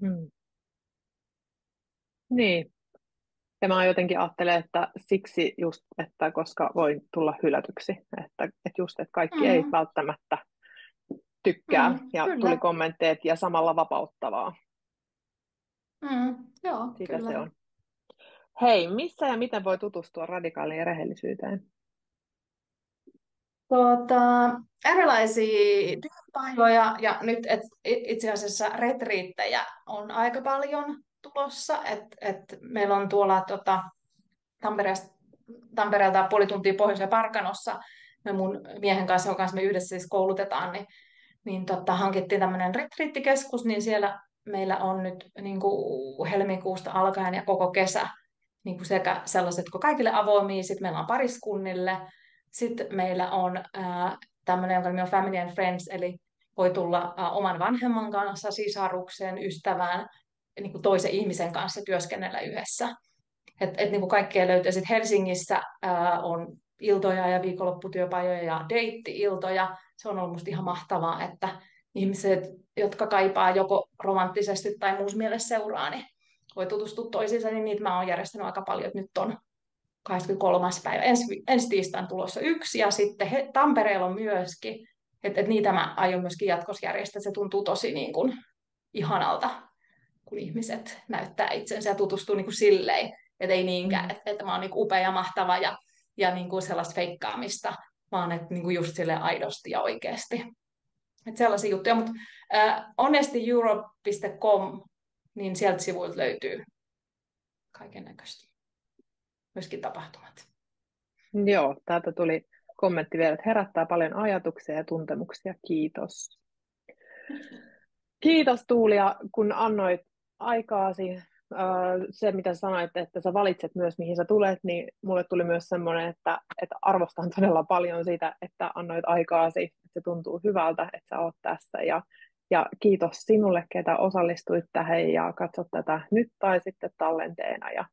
mm. Niin, ja mä jotenkin ajattelen, että siksi just, että koska voin tulla hylätyksi, että just, että kaikki ei Mm, välttämättä tykkää, ja tuli kyllä. kommentteja ja samalla vapauttavaa. Joo, Sitä se kyllä. on. Hei, missä ja miten voi tutustua radikaaliin rehellisyyteen? Tuota, erilaisia työpajoja ja nyt itse asiassa retriittejä on aika paljon tulossa. Meillä on tuolla Tampereelta, Tampereelta puoli tuntia pohjoisella Parkanossa. Me mun miehen kanssa, jonka kanssa me yhdessä siis koulutetaan, niin hankittiin tämmöinen retriittikeskus, niin siellä meillä on nyt niin kuin helmikuusta alkaen ja koko kesä niin kuin sekä sellaiset kuin kaikille avoimia, sitten meillä on pariskunnille, sitten meillä on tämmöinen, jonka nimi on Family and Friends, eli voi tulla oman vanhemman kanssa, sisaruksen, ystävään, niin kuin toisen ihmisen kanssa työskennellä yhdessä. Niin kuin kaikkea löytyy. Sitten Helsingissä on iltoja ja viikonlopputyöpajoja ja deitti-iltoja. Se on ollut musta ihan mahtavaa, että ihmiset, jotka kaipaa joko romanttisesti tai muussa mielessä seuraa, niin voi tutustua toisiinsa, niin niitä mä oon järjestänyt aika paljon. Nyt on 23. päivä. Ensi tiistain tulossa yksi, ja sitten Tampereella on myöskin. Niitä mä aion myöskin jatkossa järjestää. Se tuntuu tosi niin kuin ihanalta, kun ihmiset näyttää itsensä ja tutustuu niin kuin silleen. Että ei niinkään, Mm. että mä oon niin kuin upea ja mahtava ja niin kuin sellaista feikkaamista, vaan että niin kuin just sille aidosti ja oikeasti. Että sellaisia juttuja, mutta honestyeurope.com, niin sieltä sivuilta löytyy kaiken näköistä. Myöskin tapahtumat. Joo, täältä tuli kommentti vielä, että herättää paljon ajatuksia ja tuntemuksia. Kiitos. Kiitos Tuulia, kun annoit aikaasi. Se, mitä sanoit, että sä valitset myös, mihin sä tulet, niin mulle tuli myös semmoinen, että arvostan todella paljon sitä, että annoit aikaasi, että se tuntuu hyvältä, että sä oot tässä. Ja kiitos sinulle, ketä osallistuit tähän ja katsot tätä nyt tai sitten tallenteena. Ja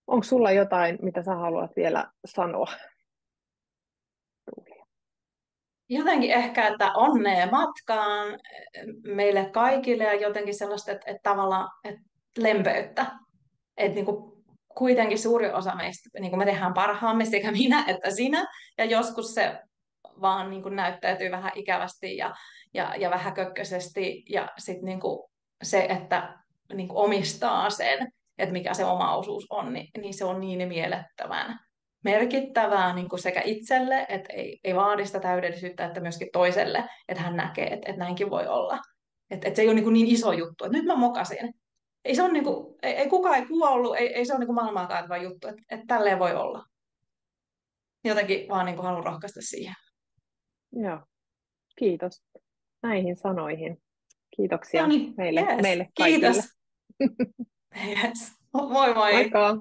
onko sulla jotain, mitä sä haluat vielä sanoa, Tuulia? Jotenkin ehkä, että onnea matkaan meille kaikille ja jotenkin sellaista, että tavallaan että lempeyttä. Että niin kuin kuitenkin suuri osa meistä, niin kuin me tehdään parhaamme sekä minä että sinä, ja joskus se vaan niin kuin näyttäytyy vähän ikävästi ja vähän kökköisesti, ja sitten niin kuin se, että niin kuin omistaa sen, että mikä se oma osuus on, niin se on niin mielettömän merkittävää niin kuin sekä itselle, että ei vaadi sitä täydellisyyttä, että myöskin toiselle, että hän näkee, että näinkin voi olla. Että se ei ole niin iso juttu, että nyt mä mokasin. Ei se on niinku, ei kukaan ei kuollut, ei se ole niinku maailmaa kaatava juttu, että tälleen voi olla. Jotenkin vaan niinku haluan rohkaista siihen. Joo, kiitos näihin sanoihin. No Kiitoksia niin, yes, meille kiitos. kaikille. Yes. Moi moi. Moikka!